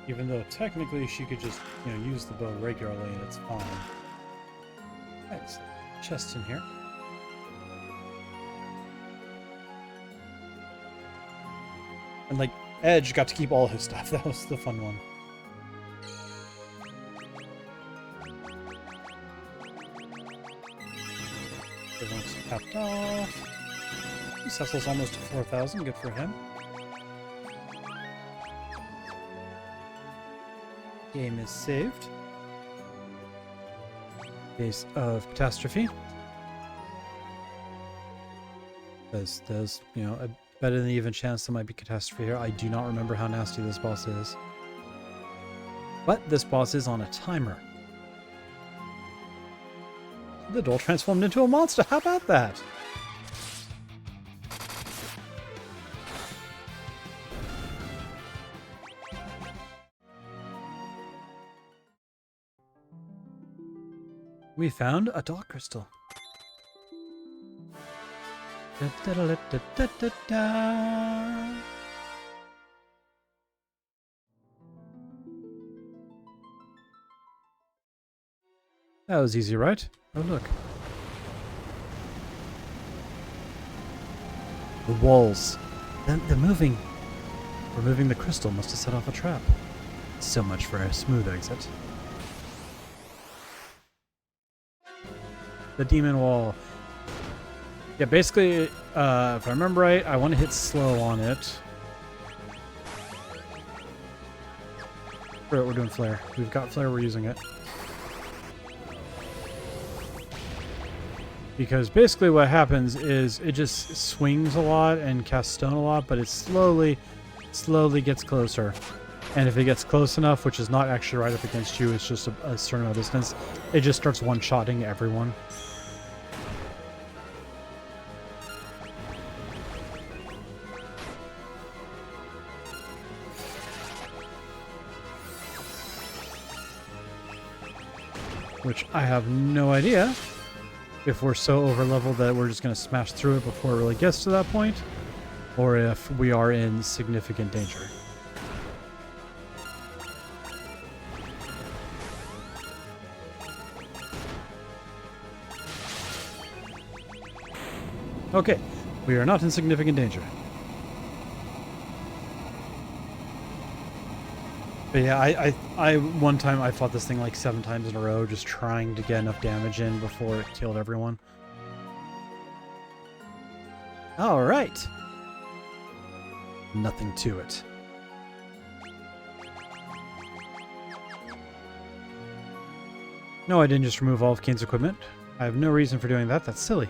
even though technically she could just, you know, use the bow regularly and it's fine. Nice. Chest in here. And, like, Edge got to keep all his stuff. That was the fun one. Everyone's capped off. Cecil's almost to 4,000. Good for him. Game is saved. Case of catastrophe. There's you know, a better than even chance there might be catastrophe here. I do not remember how nasty this boss is. But this boss is on a timer. The door transformed into a monster. How about that? We found a dark crystal. Da, da, da, da, da, da, da. That was easy, right? Oh, look. The walls. They're moving. Removing the crystal must have set off a trap. So much for a smooth exit. The demon wall. Yeah, basically, if I remember right, I want to hit slow on it. We're doing flare. We've got flare, we're using it. Because basically what happens is it just swings a lot and casts stone a lot, but it slowly gets closer. And if it gets close enough, which is not actually right up against you, it's just a certain amount of distance, it just starts one-shotting everyone. Which I have no idea if we're so over leveled that we're just going to smash through it before it really gets to that point, or if we are in significant danger. Okay, we are not in significant danger. But yeah, I one time I fought this thing like 7 times in a row, just trying to get enough damage in before it killed everyone. All right. Nothing to it. No, I didn't just remove all of Kane's equipment. I have no reason for doing that. That's silly.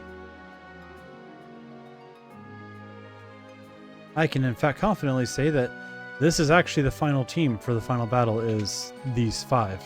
I can in fact confidently say that this is actually the final team for the final battle is these 5.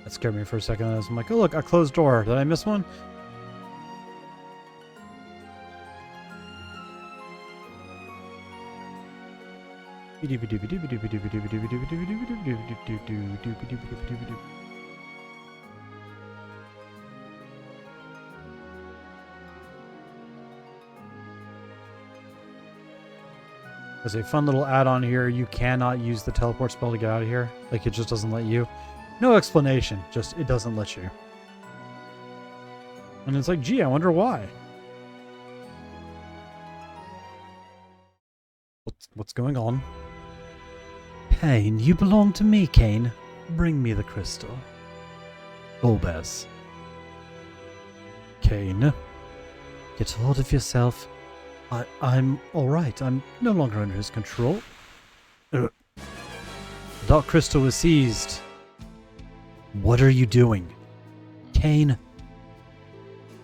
That scared me for a second. I'm like, oh look, a closed door. Did I miss one? There's a fun little add-on here. You cannot use the teleport spell to get out of here. Like, it just doesn't let you. No explanation. Just, it doesn't let you. And it's like, gee, I wonder why. What's going on? Kane, you belong to me, Kane. Bring me the crystal. Golbez. Kane. Get hold of yourself. I'm alright. I'm no longer under his control. The Dark Crystal was seized. What are you doing? Kane.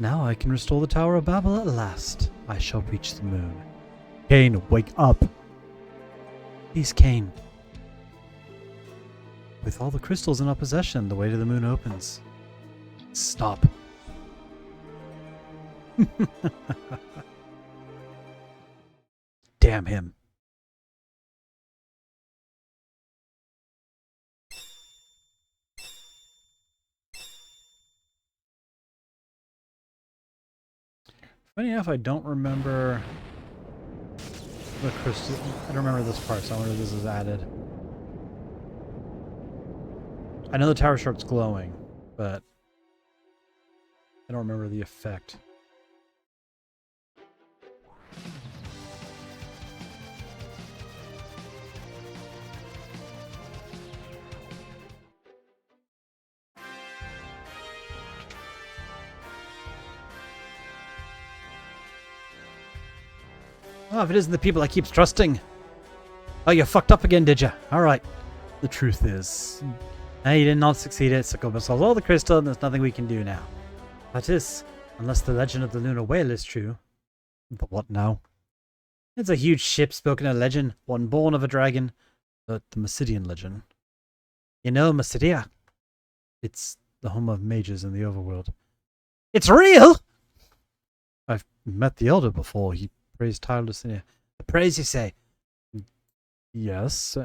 Now I can restore the Tower of Babel at last. I shall reach the moon. Kane, wake up. Please, Kane. With all the crystals in our possession, the way to the moon opens. Stop. Damn him. Funny enough, I don't remember the crystal. I don't remember this part, so I wonder if this is added. I know the tower starts glowing, but I don't remember the effect. Oh, if it isn't the people I keep trusting. Oh, you fucked up again, did you? Alright. The truth is, you did not succeed at Sokoba solves all the crystal, and there's nothing we can do now. That is, unless the legend of the lunar whale is true. But what now? It's a huge ship spoken a legend, one born of a dragon. The Massidian legend. You know Massidia? It's the home of mages in the overworld. It's real! I've met the Elder before. He prays tirelessly. The praise, you say? Yes.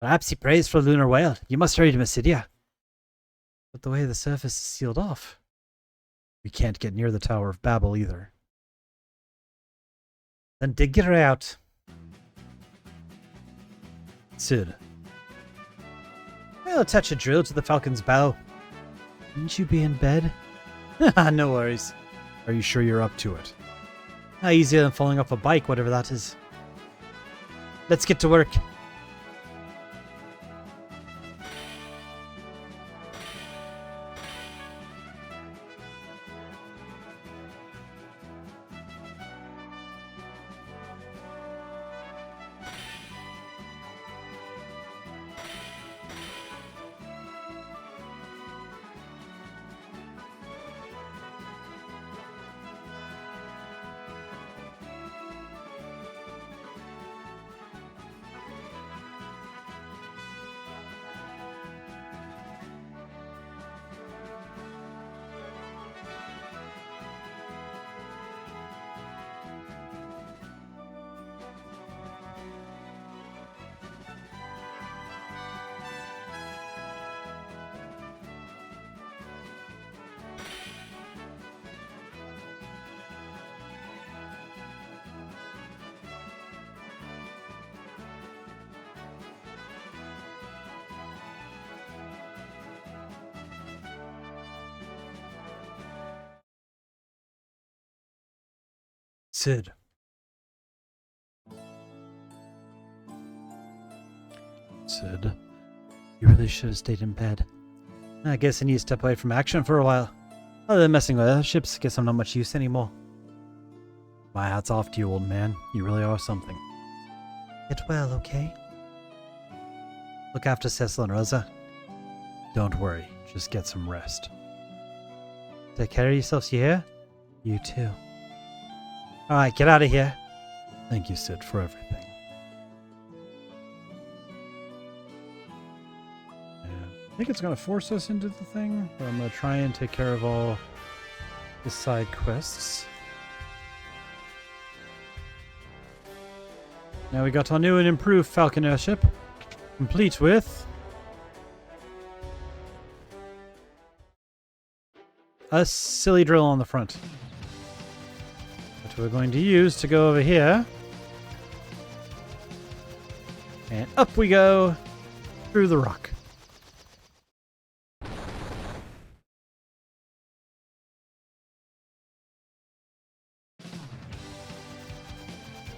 Perhaps he prays for a lunar whale. You must hurry to Massidia. But the way the surface is sealed off. We can't get near the Tower of Babel either. Then dig your way out. Sid. I'll attach a drill to the falcon's bow. Wouldn't you be in bed? No worries. Are you sure you're up to it? Easier than falling off a bike, whatever that is. Let's get to work. Sid. Sid, you really should have stayed in bed. I guess I need to step away from action for a while. Other than messing with other ships, guess I'm not much use anymore. My hat's off to you, old man. You really are something. Get well, okay? Look after Cecil and Rosa. Don't worry, just get some rest. Take care of yourselves, you hear? You too. Alright, get out of here. Thank you, Sid, for everything. I think it's going to force us into the thing, but I'm going to try and take care of all the side quests. Now we got our new and improved Falcon airship, complete with a silly drill on the front, which we're going to use to go over here. And up we go through the rock.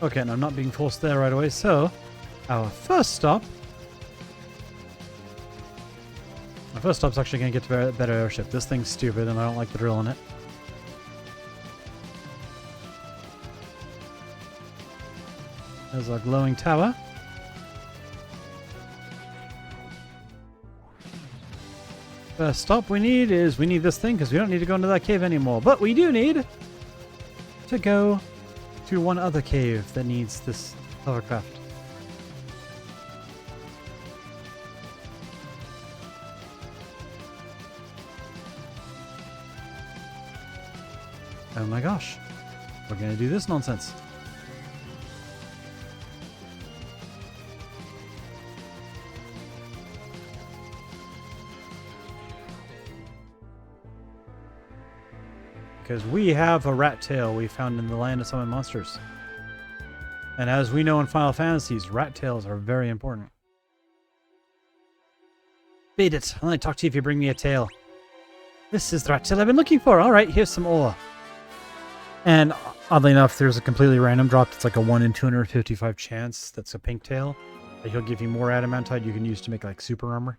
Okay, and I'm not being forced there right away, so our first stop's actually going to get to a better airship. This thing's stupid and I don't like the drill in it. There's our glowing tower. First stop we need this thing, because we don't need to go into that cave anymore. But we do need to go to one other cave that needs this hovercraft. Oh my gosh. We're going to do this nonsense. Because we have a rat tail we found in the Land of Summoned Monsters. And as we know in Final Fantasies, rat tails are very important. Beat it. I'll only talk to you if you bring me a tail. This is the rat tail I've been looking for. Alright, here's some ore. And oddly enough, there's a completely random drop. It's like a 1 in 255 chance that's a pink tail. That he'll give you more adamantite you can use to make like super armor.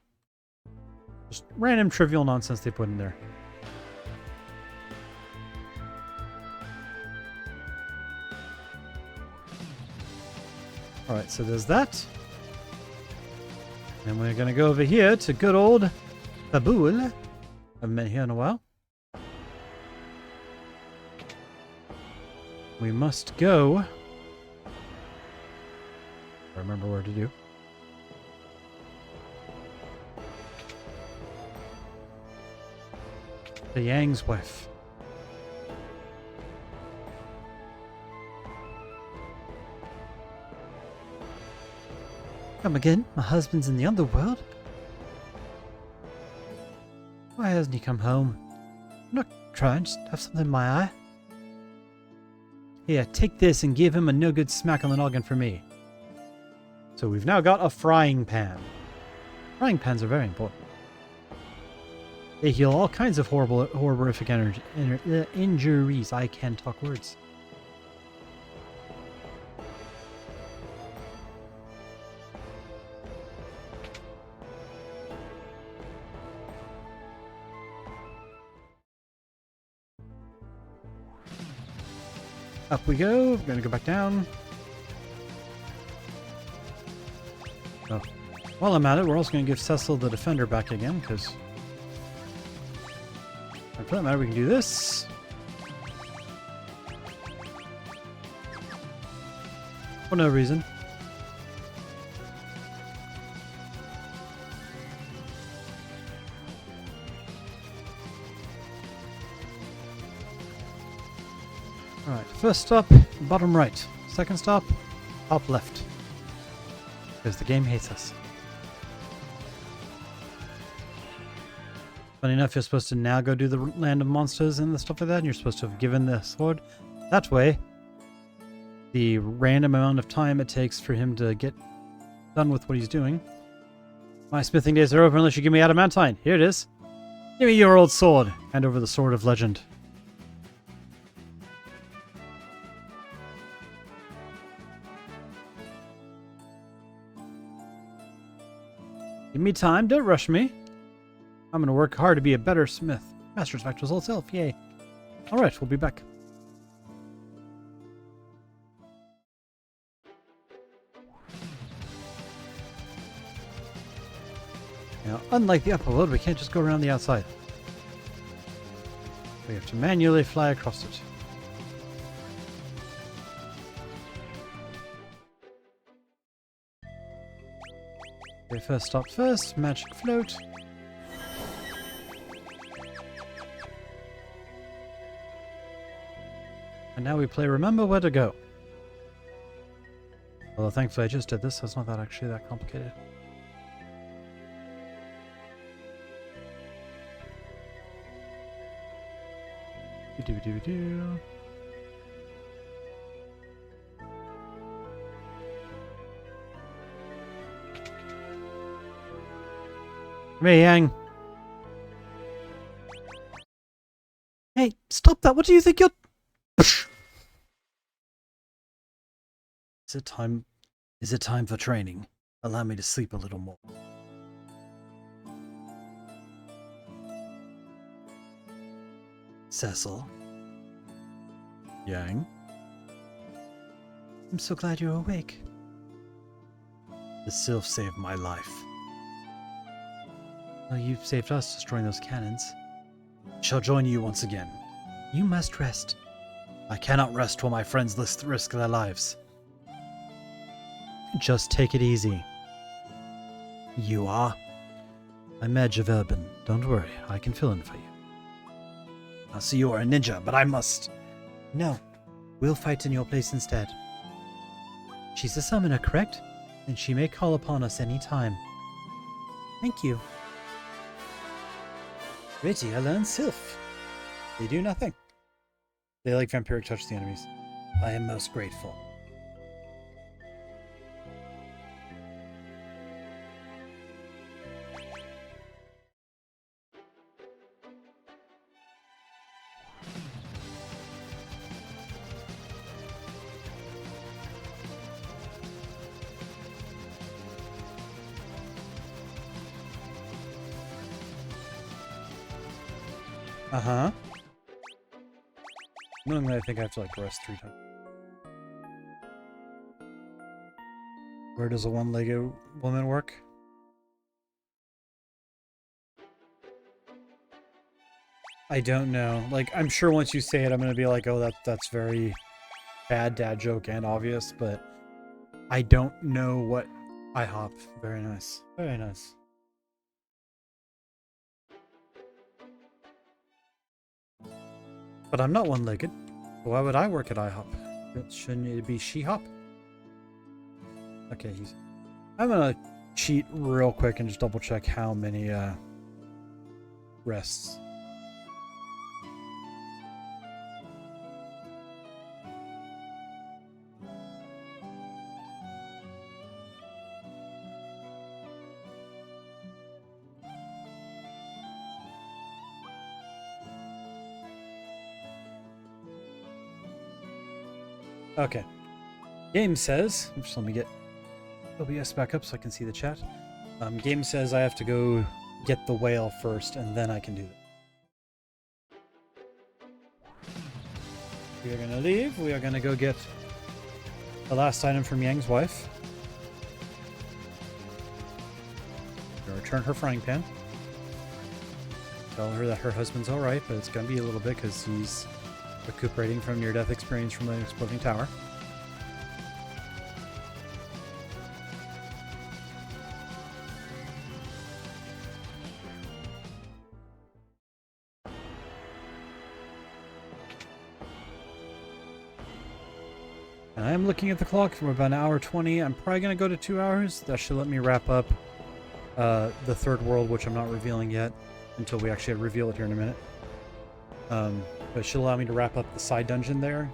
Just random trivial nonsense they put in there. Alright, so there's that. And we're going to go over here to good old Babul. Haven't been here in a while. We must go. I remember where to do. The Yang's wife. Come again? My husband's in the underworld? Why hasn't he come home? I'm not trying, just have something in my eye. Here, take this and give him a no-good smack on the noggin for me. So we've now got a frying pan. Frying pans are very important. They heal all kinds of horrific injuries. I can't talk words. Up we go. We're going to go back down. Oh. While I'm at it, we're also going to give Cecil the Defender back again, because for that matter, we can do this. For no reason. Alright, first stop, bottom right. Second stop, top left. Because the game hates us. Funny enough, you're supposed to now go do the Land of Monsters and the stuff like that, and you're supposed to have given the sword. That way, the random amount of time it takes for him to get done with what he's doing. My smithing days are over unless you give me adamantine. Here it is. Give me your old sword. Hand over the Sword of Legend. Give me time, don't rush me. I'm gonna work hard to be a better smith. Master's back to his old self, yay. Alright, we'll be back. Now, unlike the upper world, we can't just go around the outside. We have to manually fly across it. Okay, first stop first, magic float. And now we play Remember Where to Go. Although thankfully I just did this, so it's not that actually that complicated. Do. Hey, Yang. Hey, stop that. What do you think you're... Is it time for training? Allow me to sleep a little more. Cecil? Yang? I'm so glad you're awake. The Sylph saved my life. Well, you've saved us destroying those cannons. Shall join you once again. You must rest. I cannot rest while my friends risk their lives. Just take it easy. You are? I'm Edge of Urban. Don't worry, I can fill in for you. So you are a ninja, but I must... No, we'll fight in your place instead. She's a summoner, correct? And she may call upon us any time. Thank you. Ready, I learned Sylph. They do nothing. They like vampiric touch the enemies. I am most grateful. Uh-huh. Normally I think I have to like rest 3 times. Where does a one-legged woman work? I don't know. Like, I'm sure once you say it, I'm gonna be like, oh, that's very bad dad joke and obvious, but I don't know what IHOP. Very nice. Very nice. But I'm not one-legged. Why would I work at IHOP? Shouldn't it be She-Hop? Okay, I'm gonna cheat real quick and just double-check how many, rests. Okay. Game says, just let me get OBS back up so I can see the chat. Game says I have to go get the whale first, and then I can do that. We are going to leave. We are going to go get the last item from Yang's wife. We're going to return her frying pan. Tell her that her husband's alright, but it's going to be a little bit because he's recuperating from near-death experience from an exploding tower. And I am looking at the clock. We're about 1:20. I'm probably going to go to 2 hours. That should let me wrap up the third world, which I'm not revealing yet until we actually reveal it here in a minute. But it should allow me to wrap up the side dungeon there.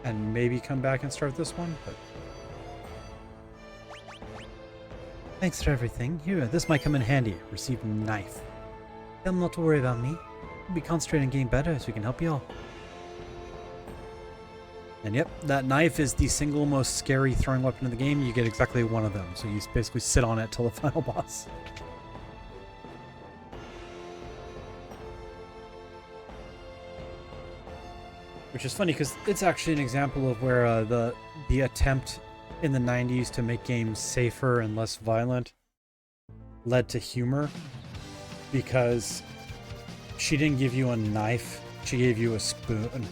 And maybe come back and start this one. But thanks for everything. Here, this might come in handy. Receive knife. Tell them not to worry about me. We'll be concentrating on getting better so we can help you all. And yep, that knife is the single most scary throwing weapon in the game. You get exactly one of them, so you basically sit on it till the final boss. Which is funny because it's actually an example of where the attempt in the 90s to make games safer and less violent led to humor, because she didn't give you a knife, she gave you a spoon.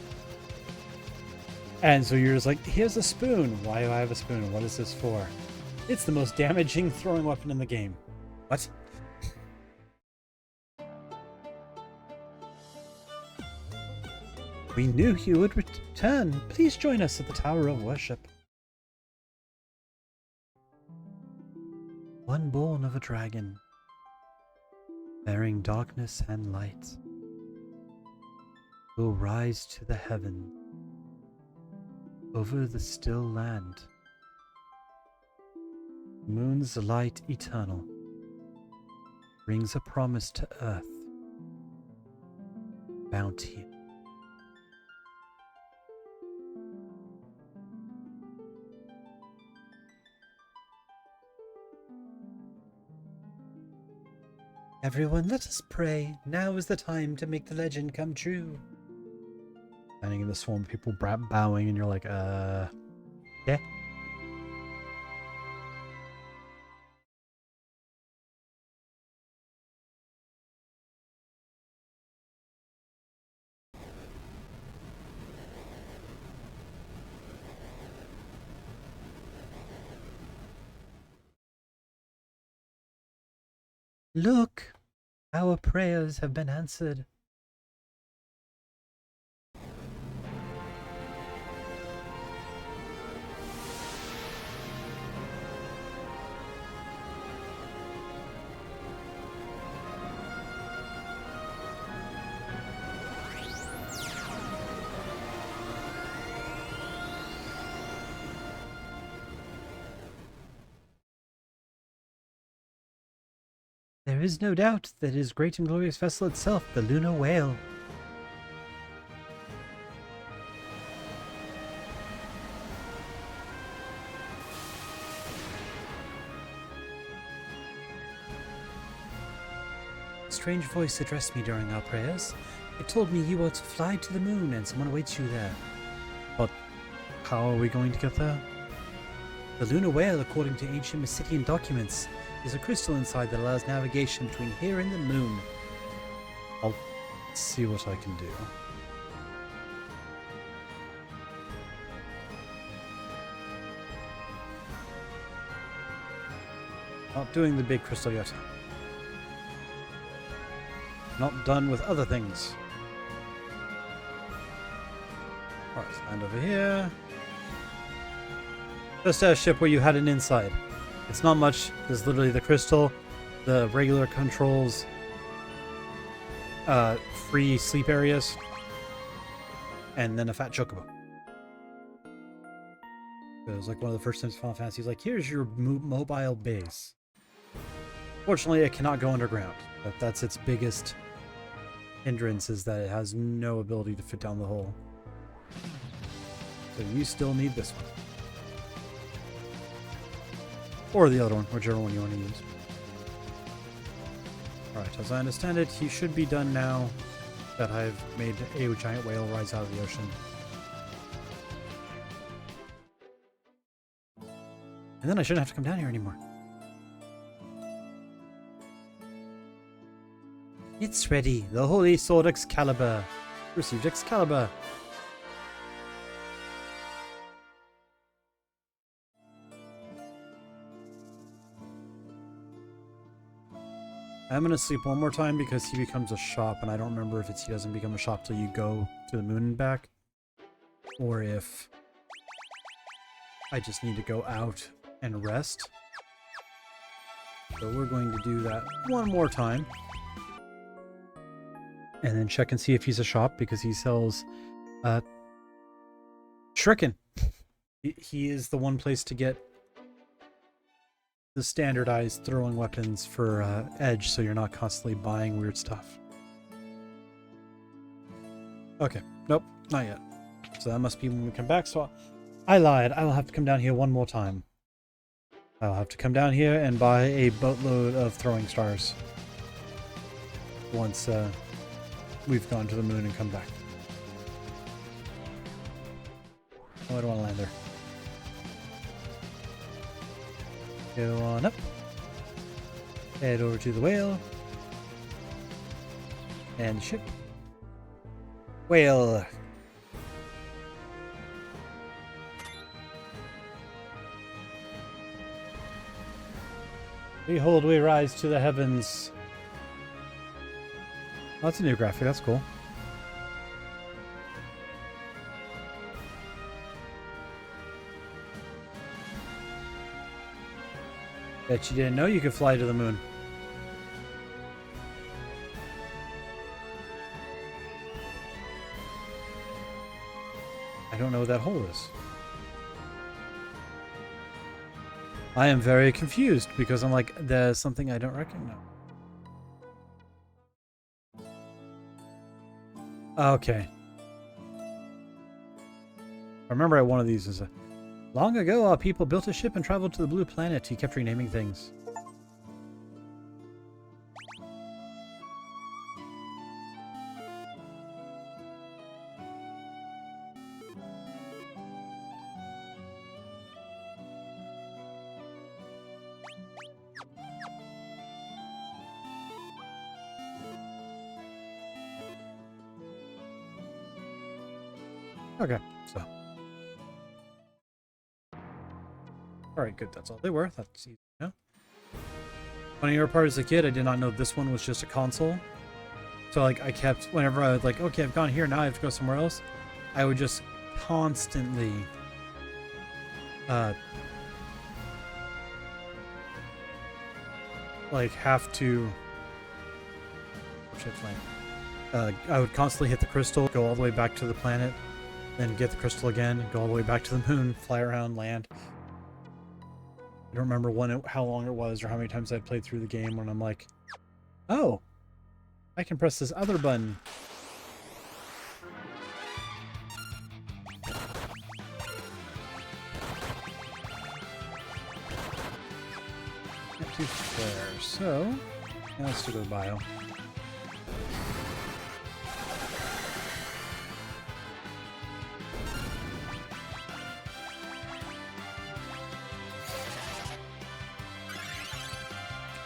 And so you're just like, here's a spoon. Why do I have a spoon? What is this for? It's the most damaging throwing weapon in the game. What? We knew you would return. Please join us at the Tower of Worship. One born of a dragon, bearing darkness and light, will rise to the heaven over the still land. Moon's light eternal brings a promise to earth, bounty. Everyone, let us pray. Now is the time to make the legend come true. Standing in the swarm, people bowing, and you're like, yeah. Look, our prayers have been answered. There is no doubt that it is great and glorious vessel itself, the Luna Whale. A strange voice addressed me during our prayers. It told me you are to fly to the moon and someone awaits you there. But how are we going to get there? The Luna Whale, according to ancient Mysidian documents, is a crystal inside that allows navigation between here and the moon. I'll see what I can do. Not doing the big crystal yet. Not done with other things. Alright, land over here. Just a ship where you had an inside. It's not much. There's literally the crystal, the regular controls, free sleep areas, and then a fat chocobo. It was like one of the first times Final Fantasy was like, here's your mobile base. Fortunately, it cannot go underground. That's its biggest hindrance, is that it has no ability to fit down the hole. So you still need this one. Or the other one, whichever one you want to use. Alright, as I understand it, he should be done now that I've made a giant whale rise out of the ocean. And then I shouldn't have to come down here anymore. It's ready. The Holy Sword Excalibur. Received Excalibur. I'm going to sleep one more time because he becomes a shop, and I don't remember if he doesn't become a shop till you go to the moon and back, or if I just need to go out and rest. So we're going to do that one more time. And then check and see if he's a shop, because he sells Shuriken. He is the one place to get the standardized throwing weapons for Edge, so you're not constantly buying weird stuff. Okay, nope, not yet. So that must be when we come back. So I lied. I will have to come down here one more time. I'll have to come down here and buy a boatload of throwing stars. Once we've gone to the moon and come back. Oh, I don't want to land there. Go on up. Head over to the whale. And the ship. Whale. Behold, we rise to the heavens. Oh, that's a new graphic. That's cool. Bet you didn't know you could fly to the moon. I don't know what that hole is. I am very confused because I'm like, there's something I don't recognize. Okay. I remember one of these is a... Long ago, our people built a ship and traveled to the blue planet. He kept renaming things. Okay, so. Alright, good. That's all they were. That's easy. Yeah. Funny part as a kid, I did not know this one was just a console. So, like, I kept, whenever I was like, okay, I've gone here, now I have to go somewhere else, I would just constantly like, have to... Shit's lame. I would constantly hit the crystal, go all the way back to the planet, then get the crystal again, go all the way back to the moon, fly around, land. I don't remember how long it was or how many times I played through the game when I'm like, oh, I can press this other button. Not too fair. So, now let's do the bio.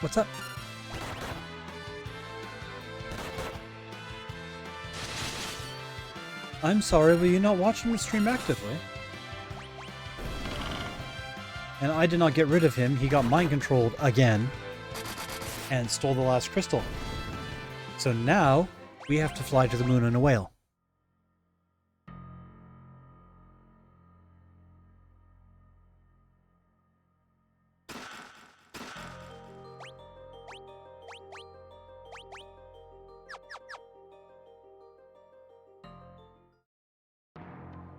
What's up? I'm sorry, were you not watching the stream actively? And I did not get rid of him. He got mind controlled again and stole the last crystal. So now we have to fly to the moon in a whale.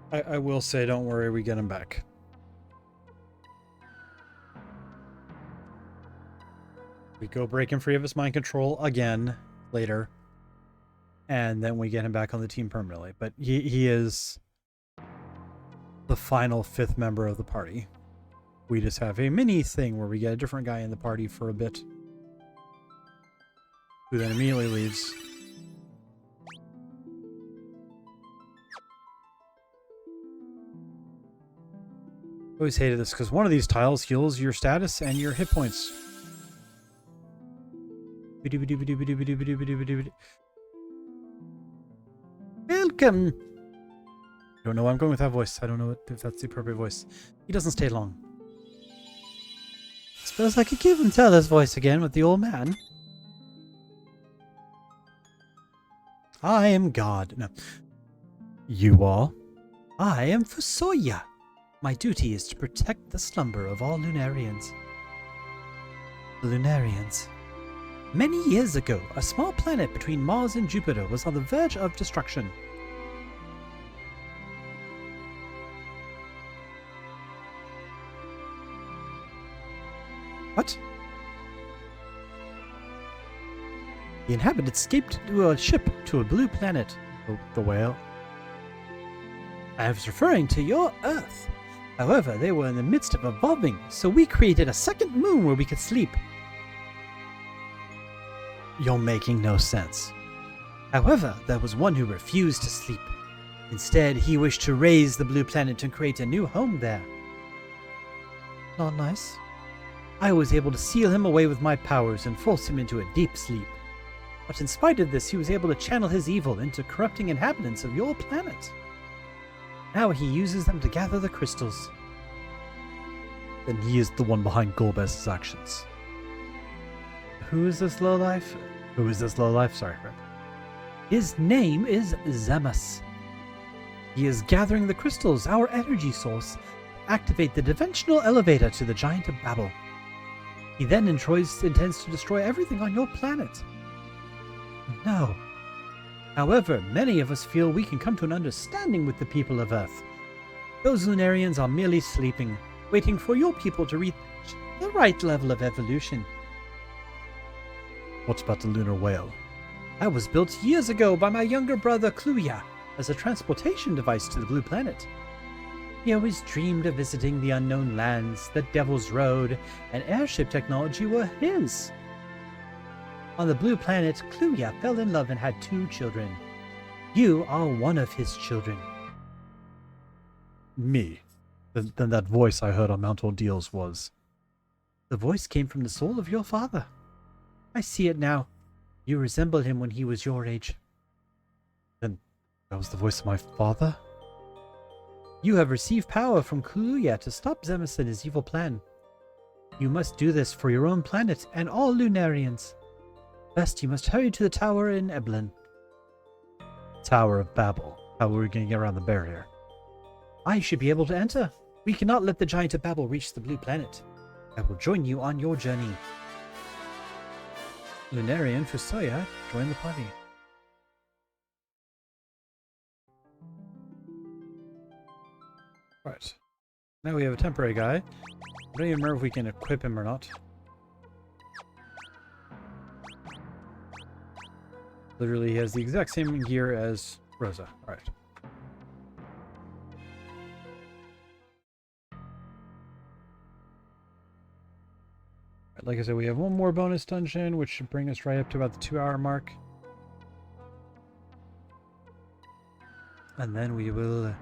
I will say, don't worry, we get him back. We go break him free of his mind control again later. And then we get him back on the team permanently. But he is the final 5th member of the party. We just have a mini thing where we get a different guy in the party for a bit. Who then immediately leaves. I always hated this because one of these tiles heals your status and your hit points. Welcome! Don't know why I'm going with that voice. I don't know if that's the appropriate voice. He doesn't stay long. Suppose I could give him Teller's voice again with the old man. I am God. No. You are? I am Fusoya. My duty is to protect the slumber of all Lunarians. The Lunarians. Many years ago, a small planet between Mars and Jupiter was on the verge of destruction. What? The inhabitants escaped to a ship to a blue planet. The whale. I was referring to your Earth. However, they were in the midst of evolving, so we created a second moon where we could sleep. You're making no sense. However, there was one who refused to sleep. Instead, he wished to raise the blue planet and create a new home there. Not nice. I was able to seal him away with my powers and force him into a deep sleep. But in spite of this, he was able to channel his evil into corrupting inhabitants of your planet. Now he uses them to gather the crystals. Then he is the one behind Golbez's actions. Who is this lowlife? Who is this lowlife? Sorry, Rip. His name is Zemus. He is gathering the crystals, our energy source, to activate the dimensional elevator to the Giant of Babel. He then intends to destroy everything on your planet. No. However, many of us feel we can come to an understanding with the people of Earth. Those Lunarians are merely sleeping, waiting for your people to reach the right level of evolution. What about the lunar whale? That was built years ago by my younger brother Kluya as a transportation device to the Blue Planet. He always dreamed of visiting the unknown lands. The Devil's Road and airship technology were his. On the Blue Planet, Kluya fell in love and had 2 children. You are one of his children. Me? Then that voice I heard on Mount Ordeals was... The voice came from the soul of your father. I see it now. You resembled him when he was your age. Then that was the voice of my father? You have received power from Kluya to stop Zemus and his evil plan. You must do this for your own planet and all Lunarians. First, you must hurry to the tower in Eblan. Tower of Babel. How are we going to get around the barrier? I should be able to enter. We cannot let the Giant of Babel reach the Blue Planet. I will join you on your journey. Lunarian Fusoya, join the party. Right. Now we have a temporary guy. I don't even remember if we can equip him or not. Literally, he has the exact same gear as Rosa. Alright. Like I said, we have one more bonus dungeon, which should bring us right up to about the 2-hour mark. And then we will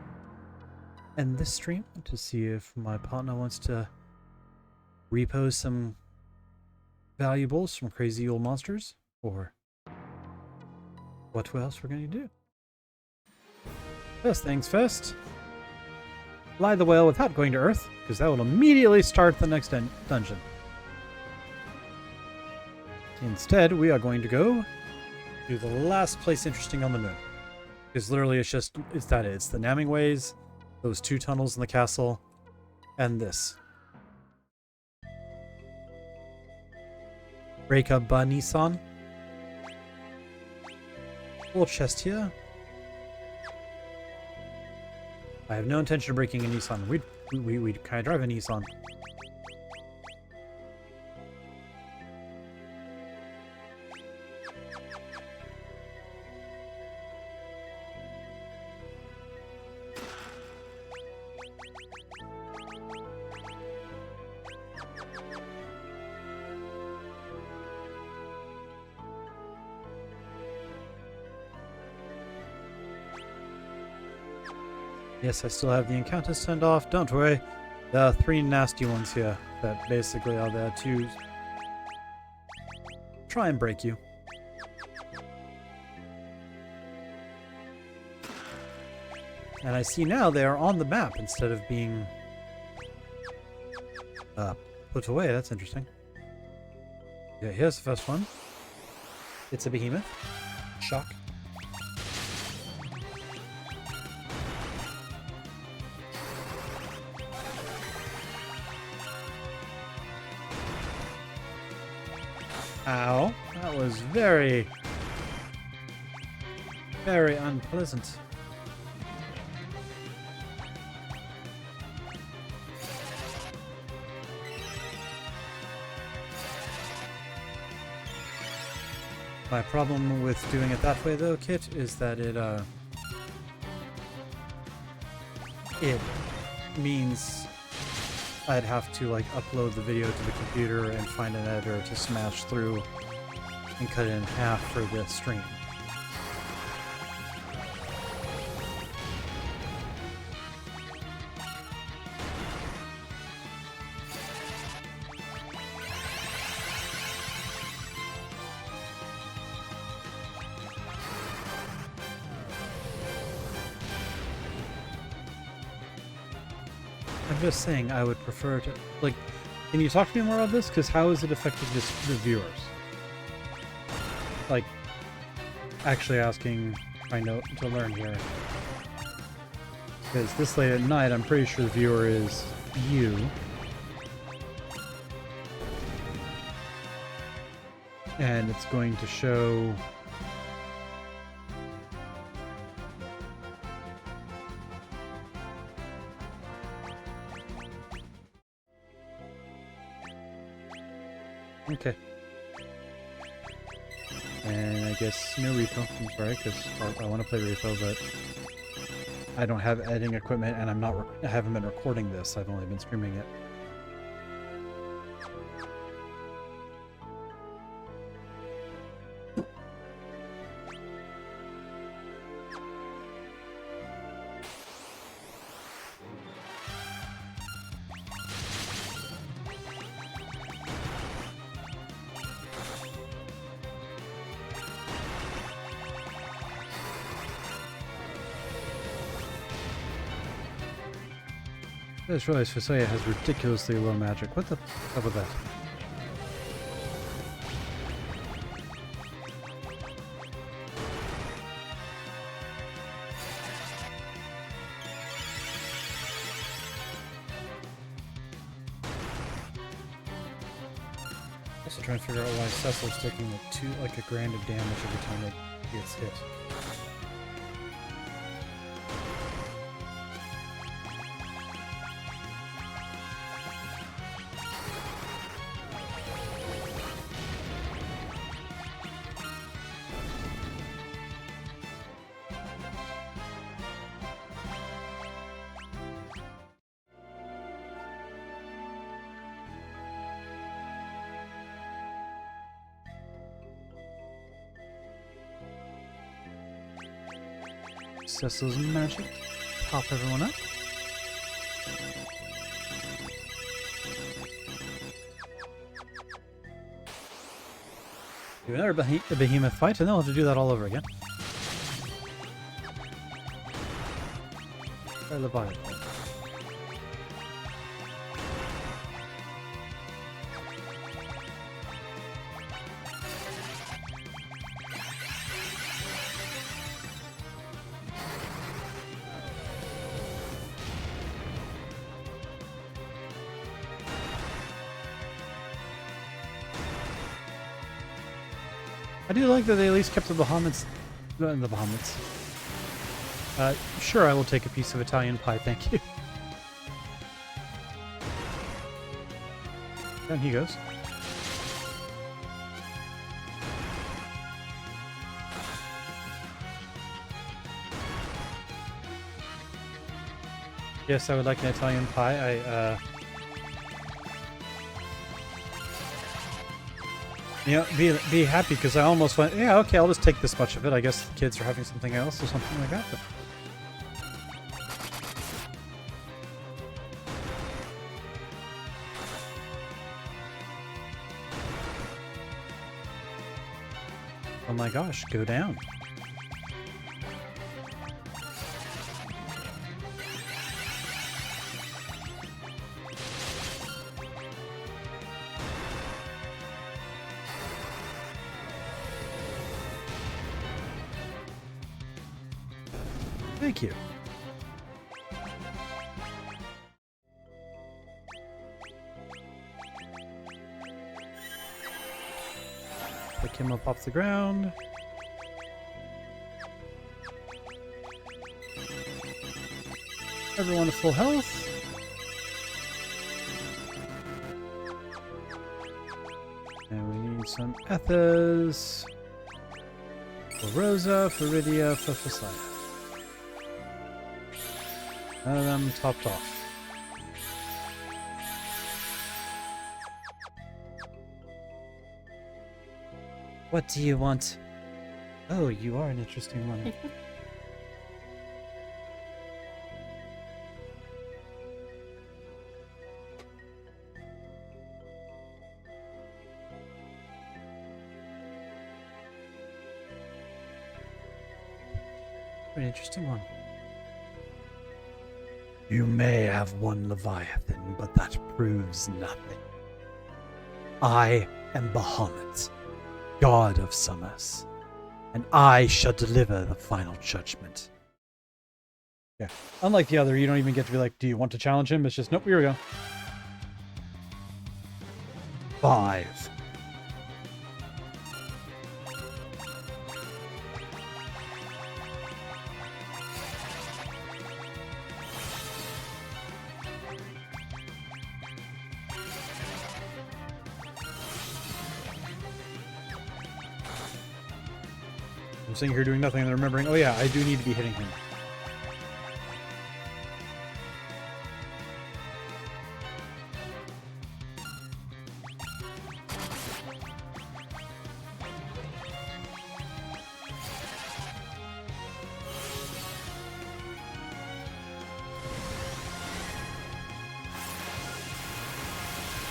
end this stream to see if my partner wants to repose some valuables from crazy old monsters, or what else we're going to do. First things first, fly the whale without going to Earth, because that will immediately start the next dungeon. Instead, we are going to go to the last place interesting on the moon. Because literally it's the Naming Ways, those 2 tunnels in the castle, and this. Breakup by Nissan. Little chest here. I have no intention of breaking a Nissan. We kind of drive a Nissan. Yes, I still have the encounters turned off. Don't worry. There are 3 nasty ones here that basically are there to try and break you. And I see now they are on the map instead of being put away. That's interesting. Yeah, here's the first one. It's a behemoth. Shock. Ow. That was very, very unpleasant. My problem with doing it that way though, Kit, is that it it means I'd have to like upload the video to the computer and find an editor to smash through and cut it in half for the stream. I'm just saying I would prefer to, like, can you talk to me more about this? Because how is it affecting the viewers? Like, actually asking, I know, to learn here. Because this late at night, I'm pretty sure the viewer is you. And it's going to show... Okay. And I guess no repo. I'm sorry, because I want to play repo, but I don't have editing equipment, and I haven't been recording this. I've only been streaming it. I just realized Fusoya has ridiculously low magic. What the hell with that? Also trying to figure out why Cecil's taking like a grand of damage every time he gets hit. Cecil's magic. Pop everyone up. Do another behemoth fight, and then we'll have to do that all over again. Try Leviathan. I do like that they at least kept the Bahamut's... the Bahamut's. Sure, I will take a piece of Italian pie, thank you. Down he goes. Yes, I would like an Italian pie. You know, be happy, because I almost went, yeah, okay, I'll just take this much of it. I guess the kids are having something else or something like that. But... oh my gosh, go down. Thank you. Pick him up off the ground. Everyone at full health. And we need some Ethers. For Rosa, for Rydia, for Fusoya. None of them topped off. What do you want? Oh, you are an interesting one. An interesting one. You may have one Leviathan, but that proves nothing. I am Bahamut, God of Summers, and I shall deliver the final judgment. Yeah. Unlike the other, you don't even get to be like, do you want to challenge him? It's just, nope, here we go. 5. I'm sitting here doing nothing and remembering, oh yeah, I do need to be hitting him.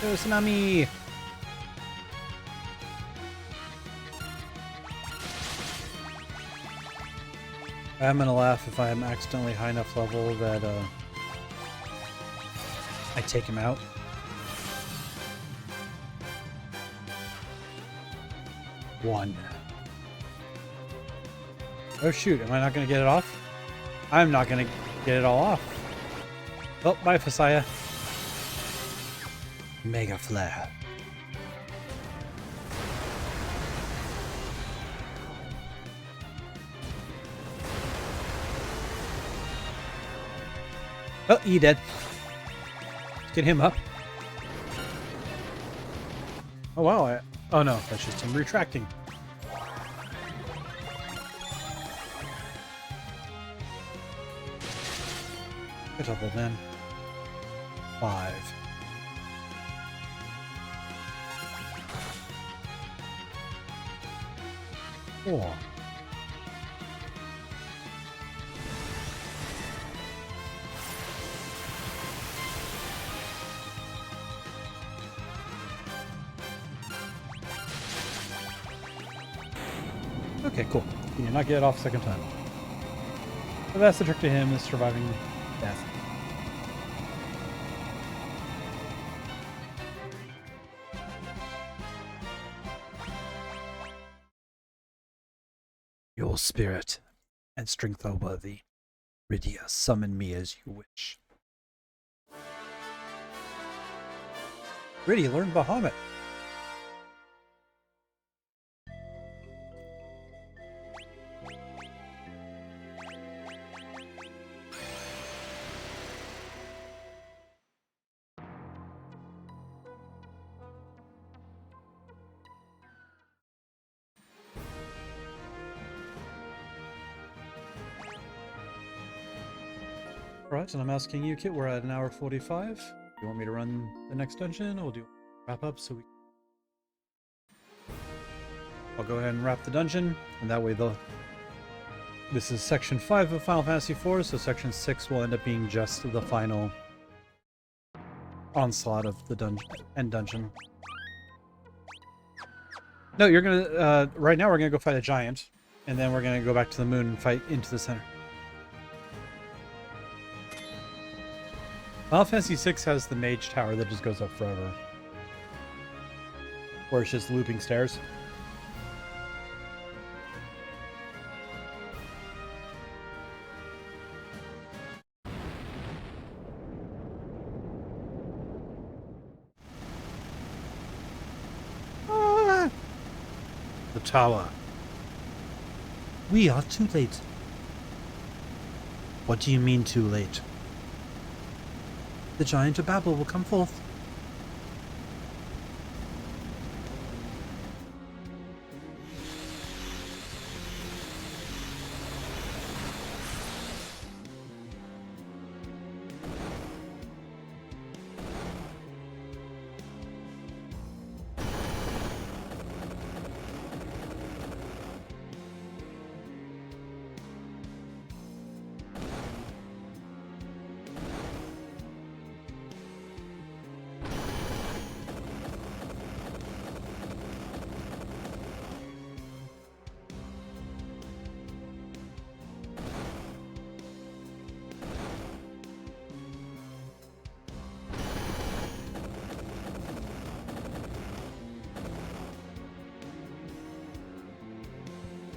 Oh, tsunami! I'm gonna laugh if I am accidentally high enough level that I take him out. One. Oh shoot, am I not gonna get it off? I'm not gonna get it all off. Oh, bye, Fasaya. Mega Flare. Oh, he dead. Let's get him up. Oh wow, oh no, that's just him retracting. Good double then. 5. Four. Okay, cool. You did not get it off second time. So that's the trick to him, is surviving death. Your spirit and strength are worthy. Rydia, summon me as you wish. Rydia, learn Bahamut. Alright, and I'm asking you, Kit, we're at an hour 45. Do you want me to run the next dungeon, or we'll do wrap up so we... I'll go ahead and wrap the dungeon, and that way this is section 5 of Final Fantasy IV, so section 6 will end up being just the final onslaught of the dungeon. No, you're gonna, right now we're gonna go fight a giant, and then we're gonna go back to the moon and fight into the center. Final Fantasy VI has the mage tower that just goes up forever. Where it's just looping stairs. Ah! The tower. We are too late. What do you mean too late? The giant of Babel will come forth.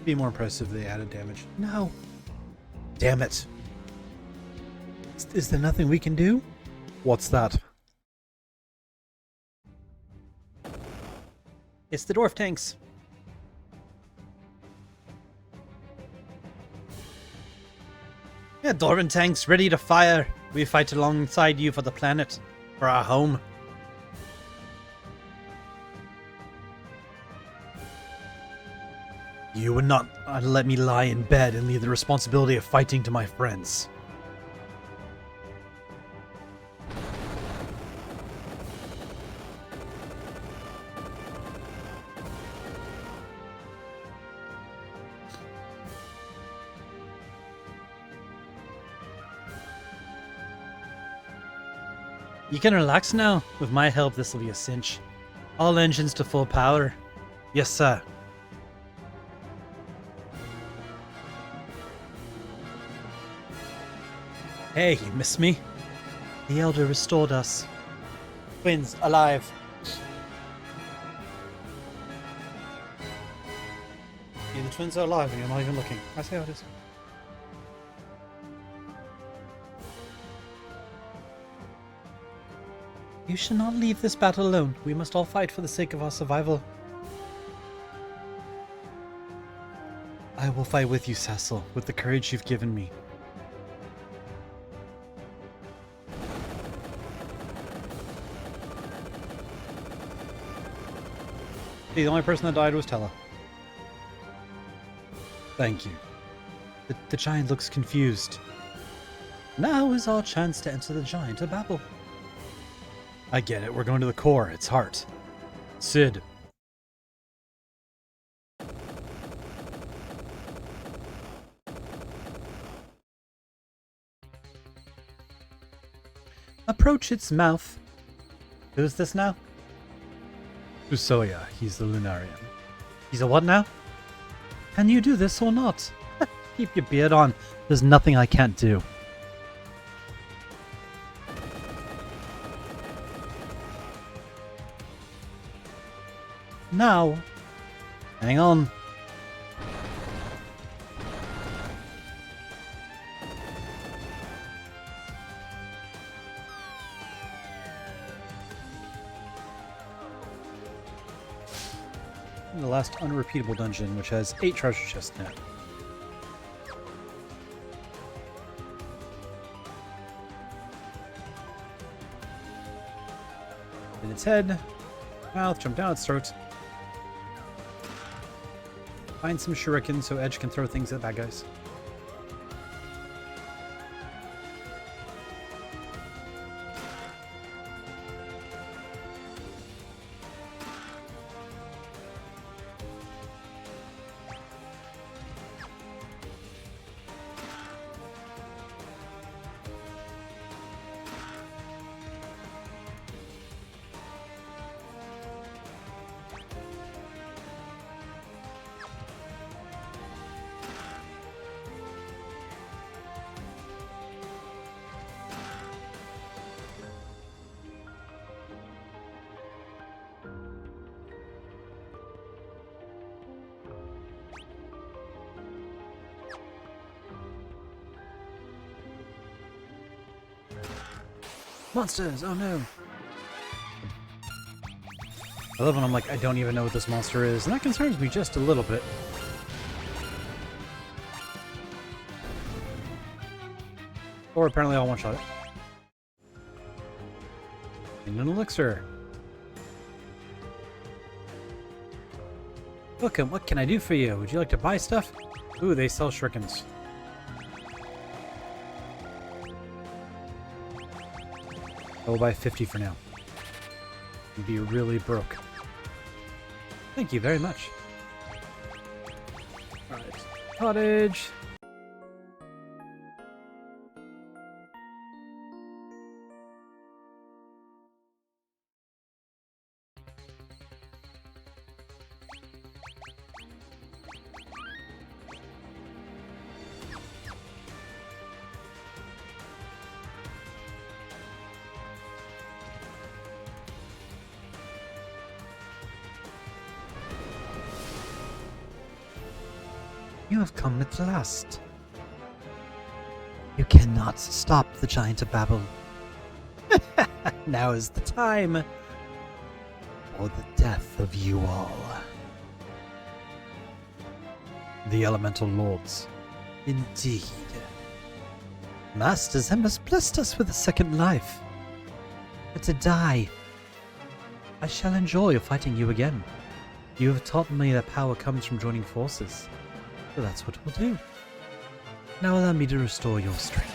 Be more impressive if they added damage. No. Damn it. Is there nothing we can do? What's that? It's the dwarf tanks. Yeah, dwarven tanks ready to fire. We fight alongside you for the planet, for our home. You would not let me lie in bed and leave the responsibility of fighting to my friends. You can relax now. With my help, this will be a cinch. All engines to full power. Yes, sir. Hey, you missed me? The Elder restored us. Twins, alive. Yeah, the twins are alive and you're not even looking. I see how it is. You should not leave this battle alone. We must all fight for the sake of our survival. I will fight with you, Cecil, with the courage you've given me. The only person that died was Tella. Thank you. The giant looks confused. Now is our chance to enter the giant of Babel. I get it. We're going to the core. Its heart. Sid. Approach its mouth. Who's this now? Usoya. He's the Lunarian. He's a what now? Can you do this or not? Keep your beard on. There's nothing I can't do. Now. Hang on. The last unrepeatable dungeon, which has 8 treasure chests now. In its head, mouth, jump down its throat. Find some shurikens so Edge can throw things at bad guys. Monsters! Oh no! I love when I'm like, I don't even know what this monster is, and that concerns me just a little bit. Or apparently I'll one-shot it. And an elixir. Welcome, what can I do for you? Would you like to buy stuff? Ooh, they sell shurikens. I will buy 50 for now. And be really broke. Thank you very much. Alright. Cottage. You have come at last. You cannot stop the giant of Babel. Now is the time, or the death of you all. The Elemental Lords. Indeed. Master Zemus blessed us with a second life. But to die, I shall enjoy fighting you again. You have taught me that power comes from joining forces, so that's what we'll do. Now allow me to restore your strength.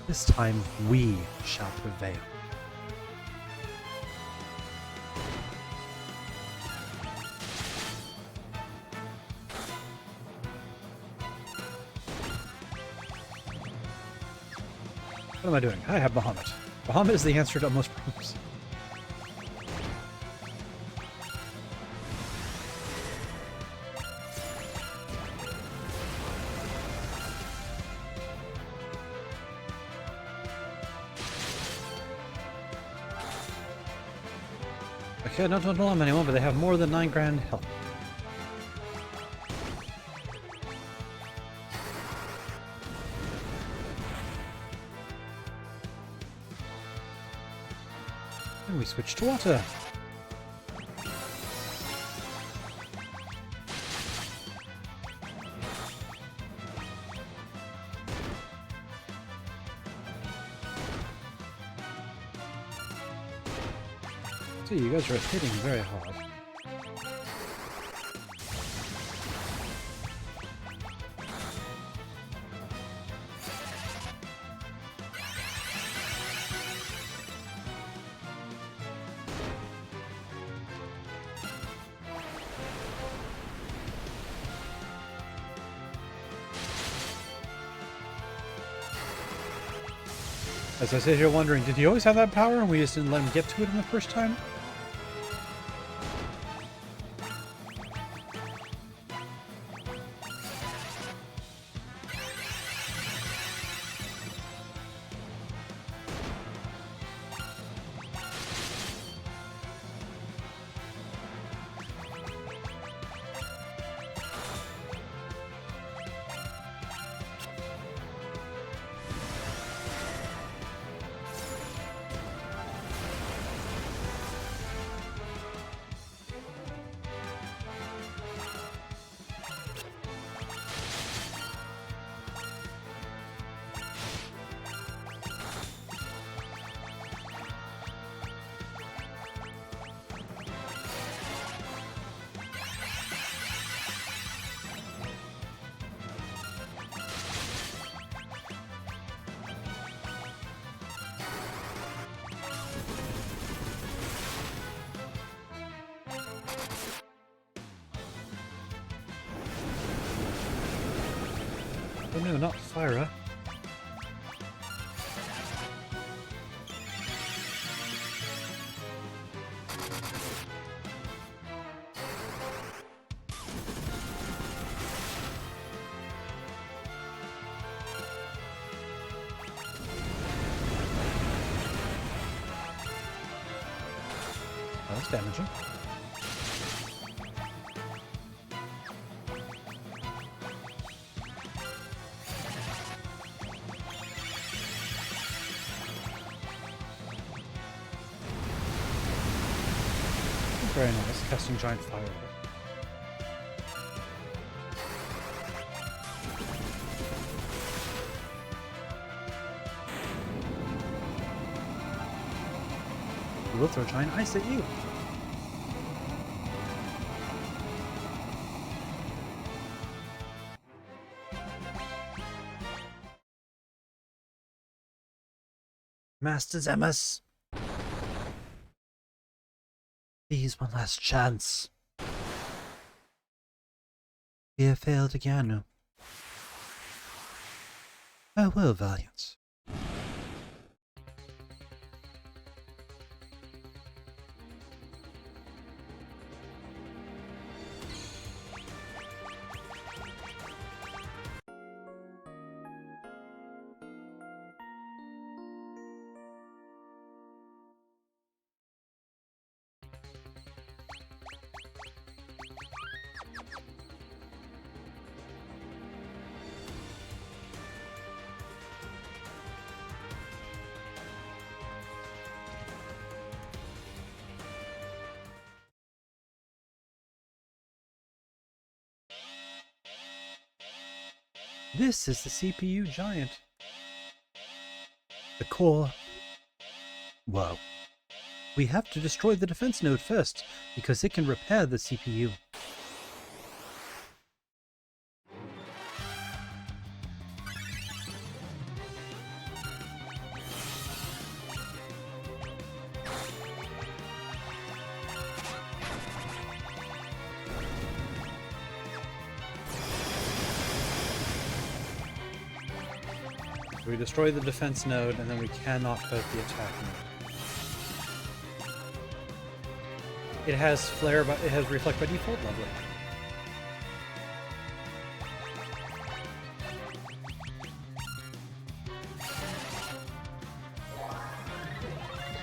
This time we shall prevail. What am I doing? I have Bahamut. Bahamut is the answer to most problems. Okay, don't allow them anymore, but they have more than 9 grand health. And we switch to water. See, you guys are hitting very hard. As I sit here wondering, did he always have that power and we just didn't let him get to it in the first time? Oh no, not Fyra. Oh, that's damaging. Very nice, casting giant fire. We will throw giant ice at you. Master Zemus. Please, one last chance. We have failed again. Farewell, Valiant. This is the CPU giant. The core. Whoa. We have to destroy the defense node first, because it can repair the CPU. We destroy the defense node, and then we cannot hurt the attack node. It has flare, but it has reflect by default. Lovely.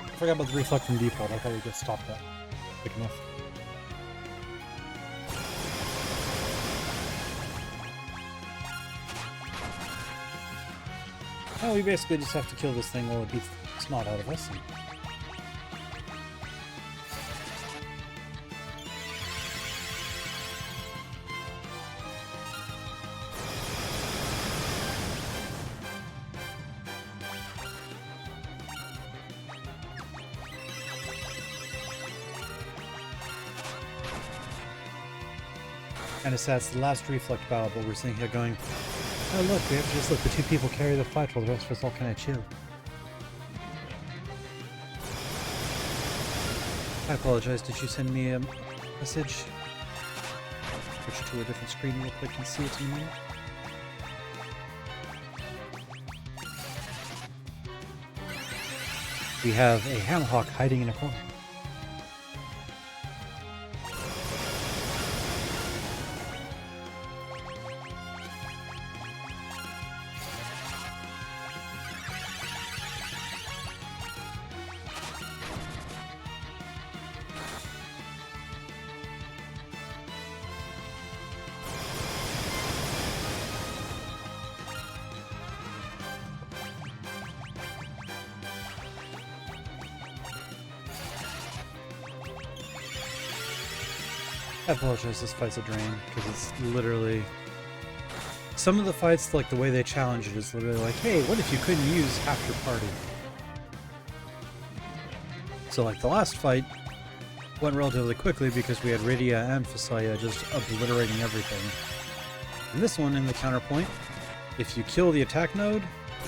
I forgot about the reflect from default. I thought we just stopped that quick enough. Oh, we basically just have to kill this thing while it beats the snot out of us. Kind of sad, it's the last reflect battle, but we're sitting here going, oh look, we have to just let the two people carry the fight while the rest of us all kind of chill. I apologize, did you send me a message? Switch to a different screen real quick and see it in a minute. We have a Hammerhawk hiding in a corner. I apologize, this fight's a drain, because it's literally... Some of the fights, like the way they challenge it, is literally like, hey, what if you couldn't use half your party? So like the last fight went relatively quickly because we had Rydia and Fasaya just obliterating everything. And this one, in the counterpoint, if you kill the attack node,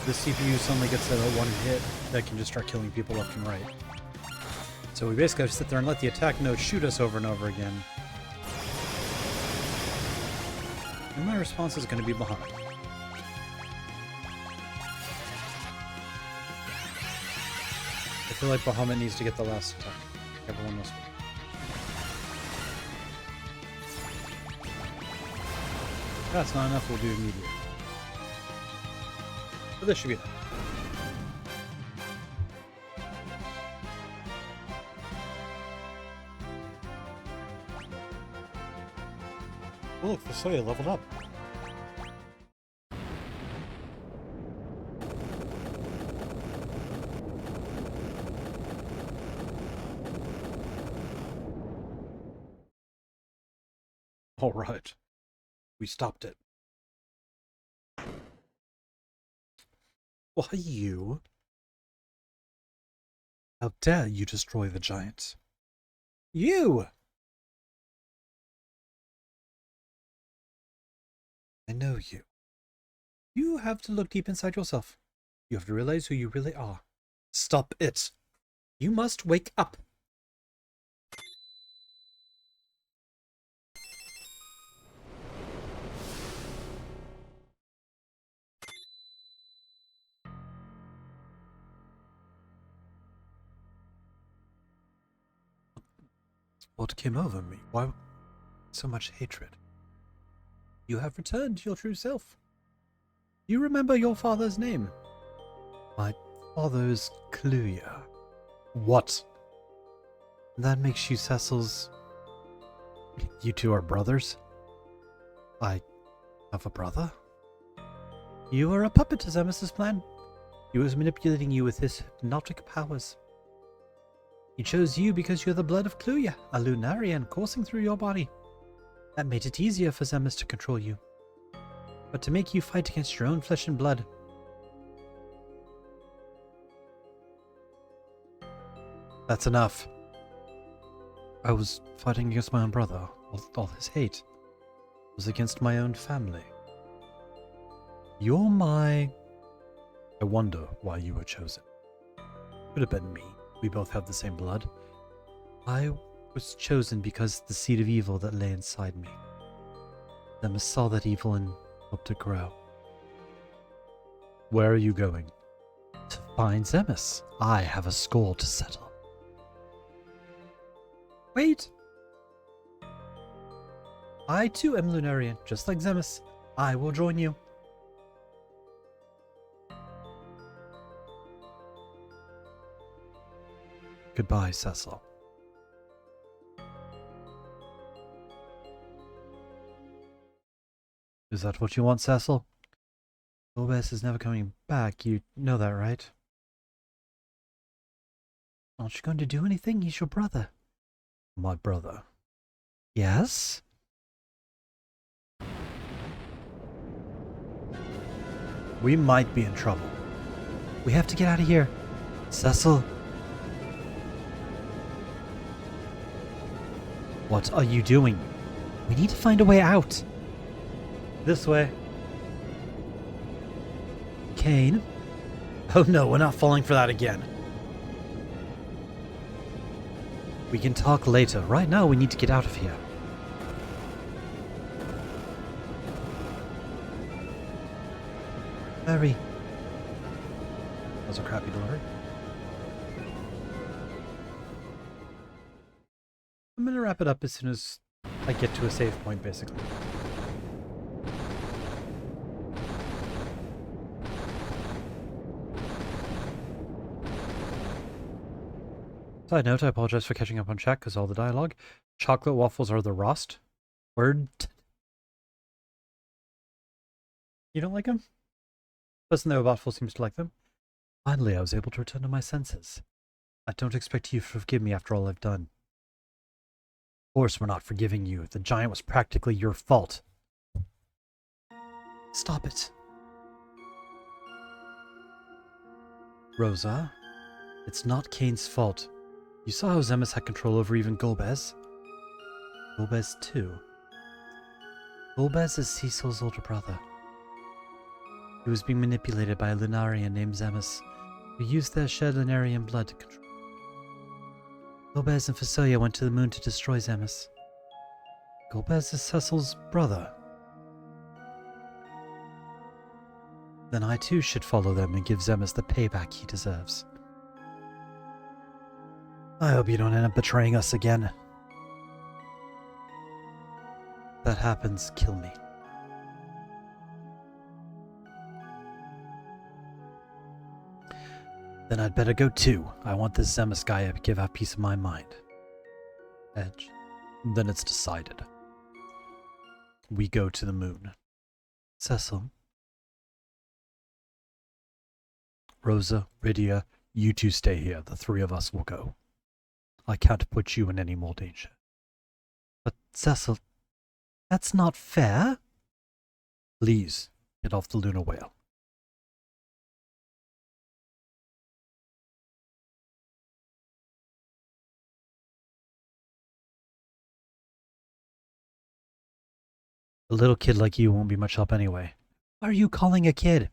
the CPU suddenly gets that one hit that can just start killing people left and right. So we basically have to sit there and let the attack node shoot us over and over again. And my response is going to be Bahamut. I feel like Bahamut needs to get the last attack. Everyone must be. That's not enough, we'll do immediate. But this should be enough. Oh, look, Fasaya leveled up. All right. We stopped it. Why you? How dare you destroy the giant? You! I know you. You have to look deep inside yourself. You have to realize who you really are. Stop it. You must wake up. What came over me? Why so much hatred? You have returned to your true self. You remember your father's name? My father is Cluya. What? That makes you Cecil's... You two are brothers? I have a brother? You were a puppet to Zemus's plan. He was manipulating you with his hypnotic powers. He chose you because you're the blood of Cluya, a Lunarian coursing through your body. That made it easier for Zemus to control you. but to make you fight against your own flesh and blood. That's enough. I was fighting against my own brother. All his hate was against my own family. You're my... I wonder why you were chosen. Could have been me. We both have the same blood. I was chosen because the seed of evil that lay inside me. Zemus saw that evil and hoped to grow. Where are you going? To find Zemus. I have a score to settle. Wait! I too am Lunarian, just like Zemus. I will join you. Goodbye, Cecil. Is that what you want, Cecil? Golbez is never coming back. You know that, right? Aren't you going to do anything? He's your brother. My brother. Yes? We might be in trouble. We have to get out of here. Cecil. What are you doing? We need to find a way out. This way. Kain? Oh no, we're not falling for that again. We can talk later. Right now, we need to get out of here. Hurry. That was a crappy delivery. I'm gonna wrap it up as soon as I get to a save point, basically. Side note, I apologize for catching up on chat because all the dialogue. Chocolate waffles are the Rost. Word. You don't like them? Person though Waffle seems to like them. Finally, I was able to return to my senses. I don't expect you to forgive me after all I've done. Of course we're not forgiving you. The giant was practically your fault. Stop it. Rosa, it's not Kain's fault. You saw how Zemus had control over even Golbez. Golbez too. Golbez is Cecil's older brother. He was being manipulated by a Lunarian named Zemus, who used their shared Lunarian blood to control. Golbez and Fusoya went to the moon to destroy Zemus. Golbez is Cecil's brother. Then I too should follow them and give Zemus the payback he deserves. I hope you don't end up betraying us again. If that happens, kill me. Then I'd better go too. I want this Zemus guy to give out peace of my mind. Edge. Then it's decided. We go to the moon. Cecil. Rosa, Rydia, you two stay here. The three of us will go. I can't put you in any more danger. But Cecil, that's not fair. Please, get off the Lunar Whale. A little kid like you won't be much help anyway. What are you calling a kid?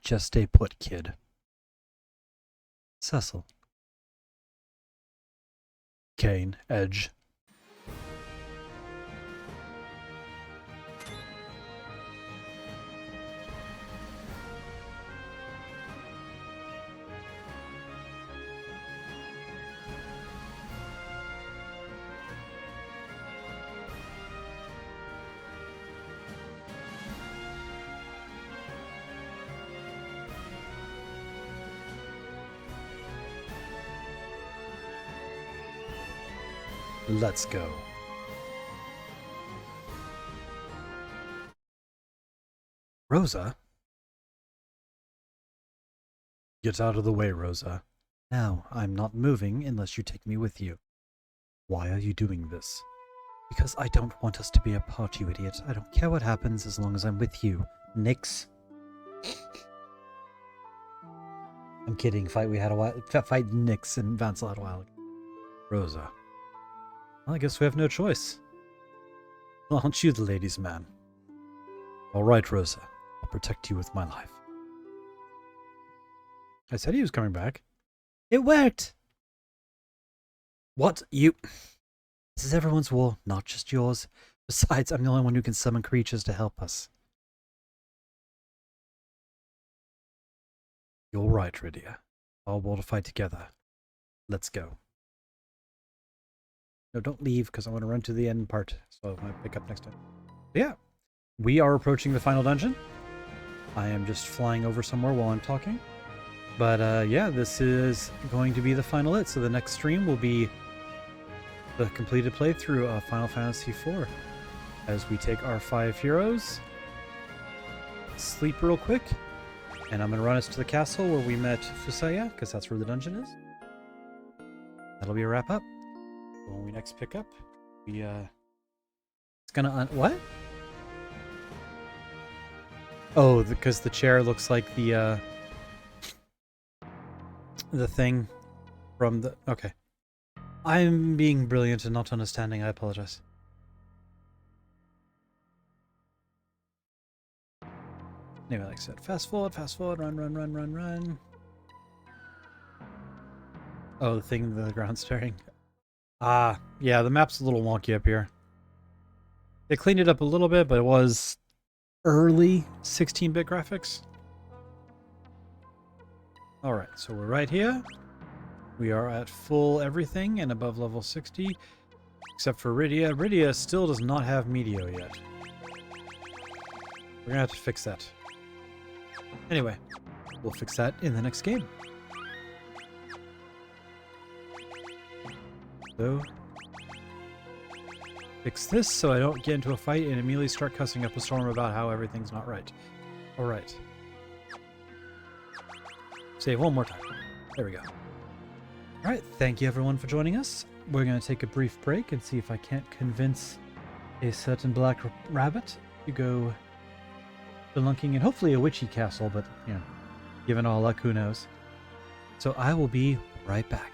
Just stay put, kid. Cecil. Kain, Edge. Let's go. Rosa? Get out of the way, Rosa. Now, I'm not moving unless you take me with you. Why are you doing this? Because I don't want us to be apart, you idiot. I don't care what happens as long as I'm with you. Nix. I'm kidding. Fight Nix and Vancel had a while ago. Rosa. Well, I guess we have no choice. Well, aren't you the ladies' man? All right, Rosa. I'll protect you with my life. I said he was coming back. It worked! What? You... This is everyone's war, not just yours. Besides, I'm the only one who can summon creatures to help us. You're right, Rydia. All war to fight together. Let's go. No, don't leave, because I want to run to the end part, so I might pick up next time. But yeah, we are approaching the final dungeon. I am just flying over somewhere while I'm talking. But yeah, this is going to be the final hit, so the next stream will be the completed playthrough of Final Fantasy IV. As we take our 5 heroes, sleep real quick, and I'm going to run us to the castle where we met Fusaya, because that's where the dungeon is. That'll be a wrap up. When we next pick up, we it's gonna what? Oh, because the chair looks like the thing from the... Okay. I'm being brilliant and not understanding. I apologize. Anyway, like I said, fast forward, run. Oh, the thing in the ground staring. Ah, yeah, the map's a little wonky up here. They cleaned it up a little bit, but it was early 16-bit graphics. Alright, so we're right here. We are at full everything and above level 60, except for Rydia. Rydia still does not have Meteo yet. We're gonna have to fix that. Anyway, we'll fix that in the next game. So, fix this so I don't get into a fight and immediately start cussing up a storm about how everything's not right. Alright. Save one more time. There we go. Alright, thank you everyone for joining us. We're going to take a brief break and see if I can't convince a certain black rabbit to go spelunking in hopefully a witchy castle, but, you know, given all luck, who knows. So I will be right back.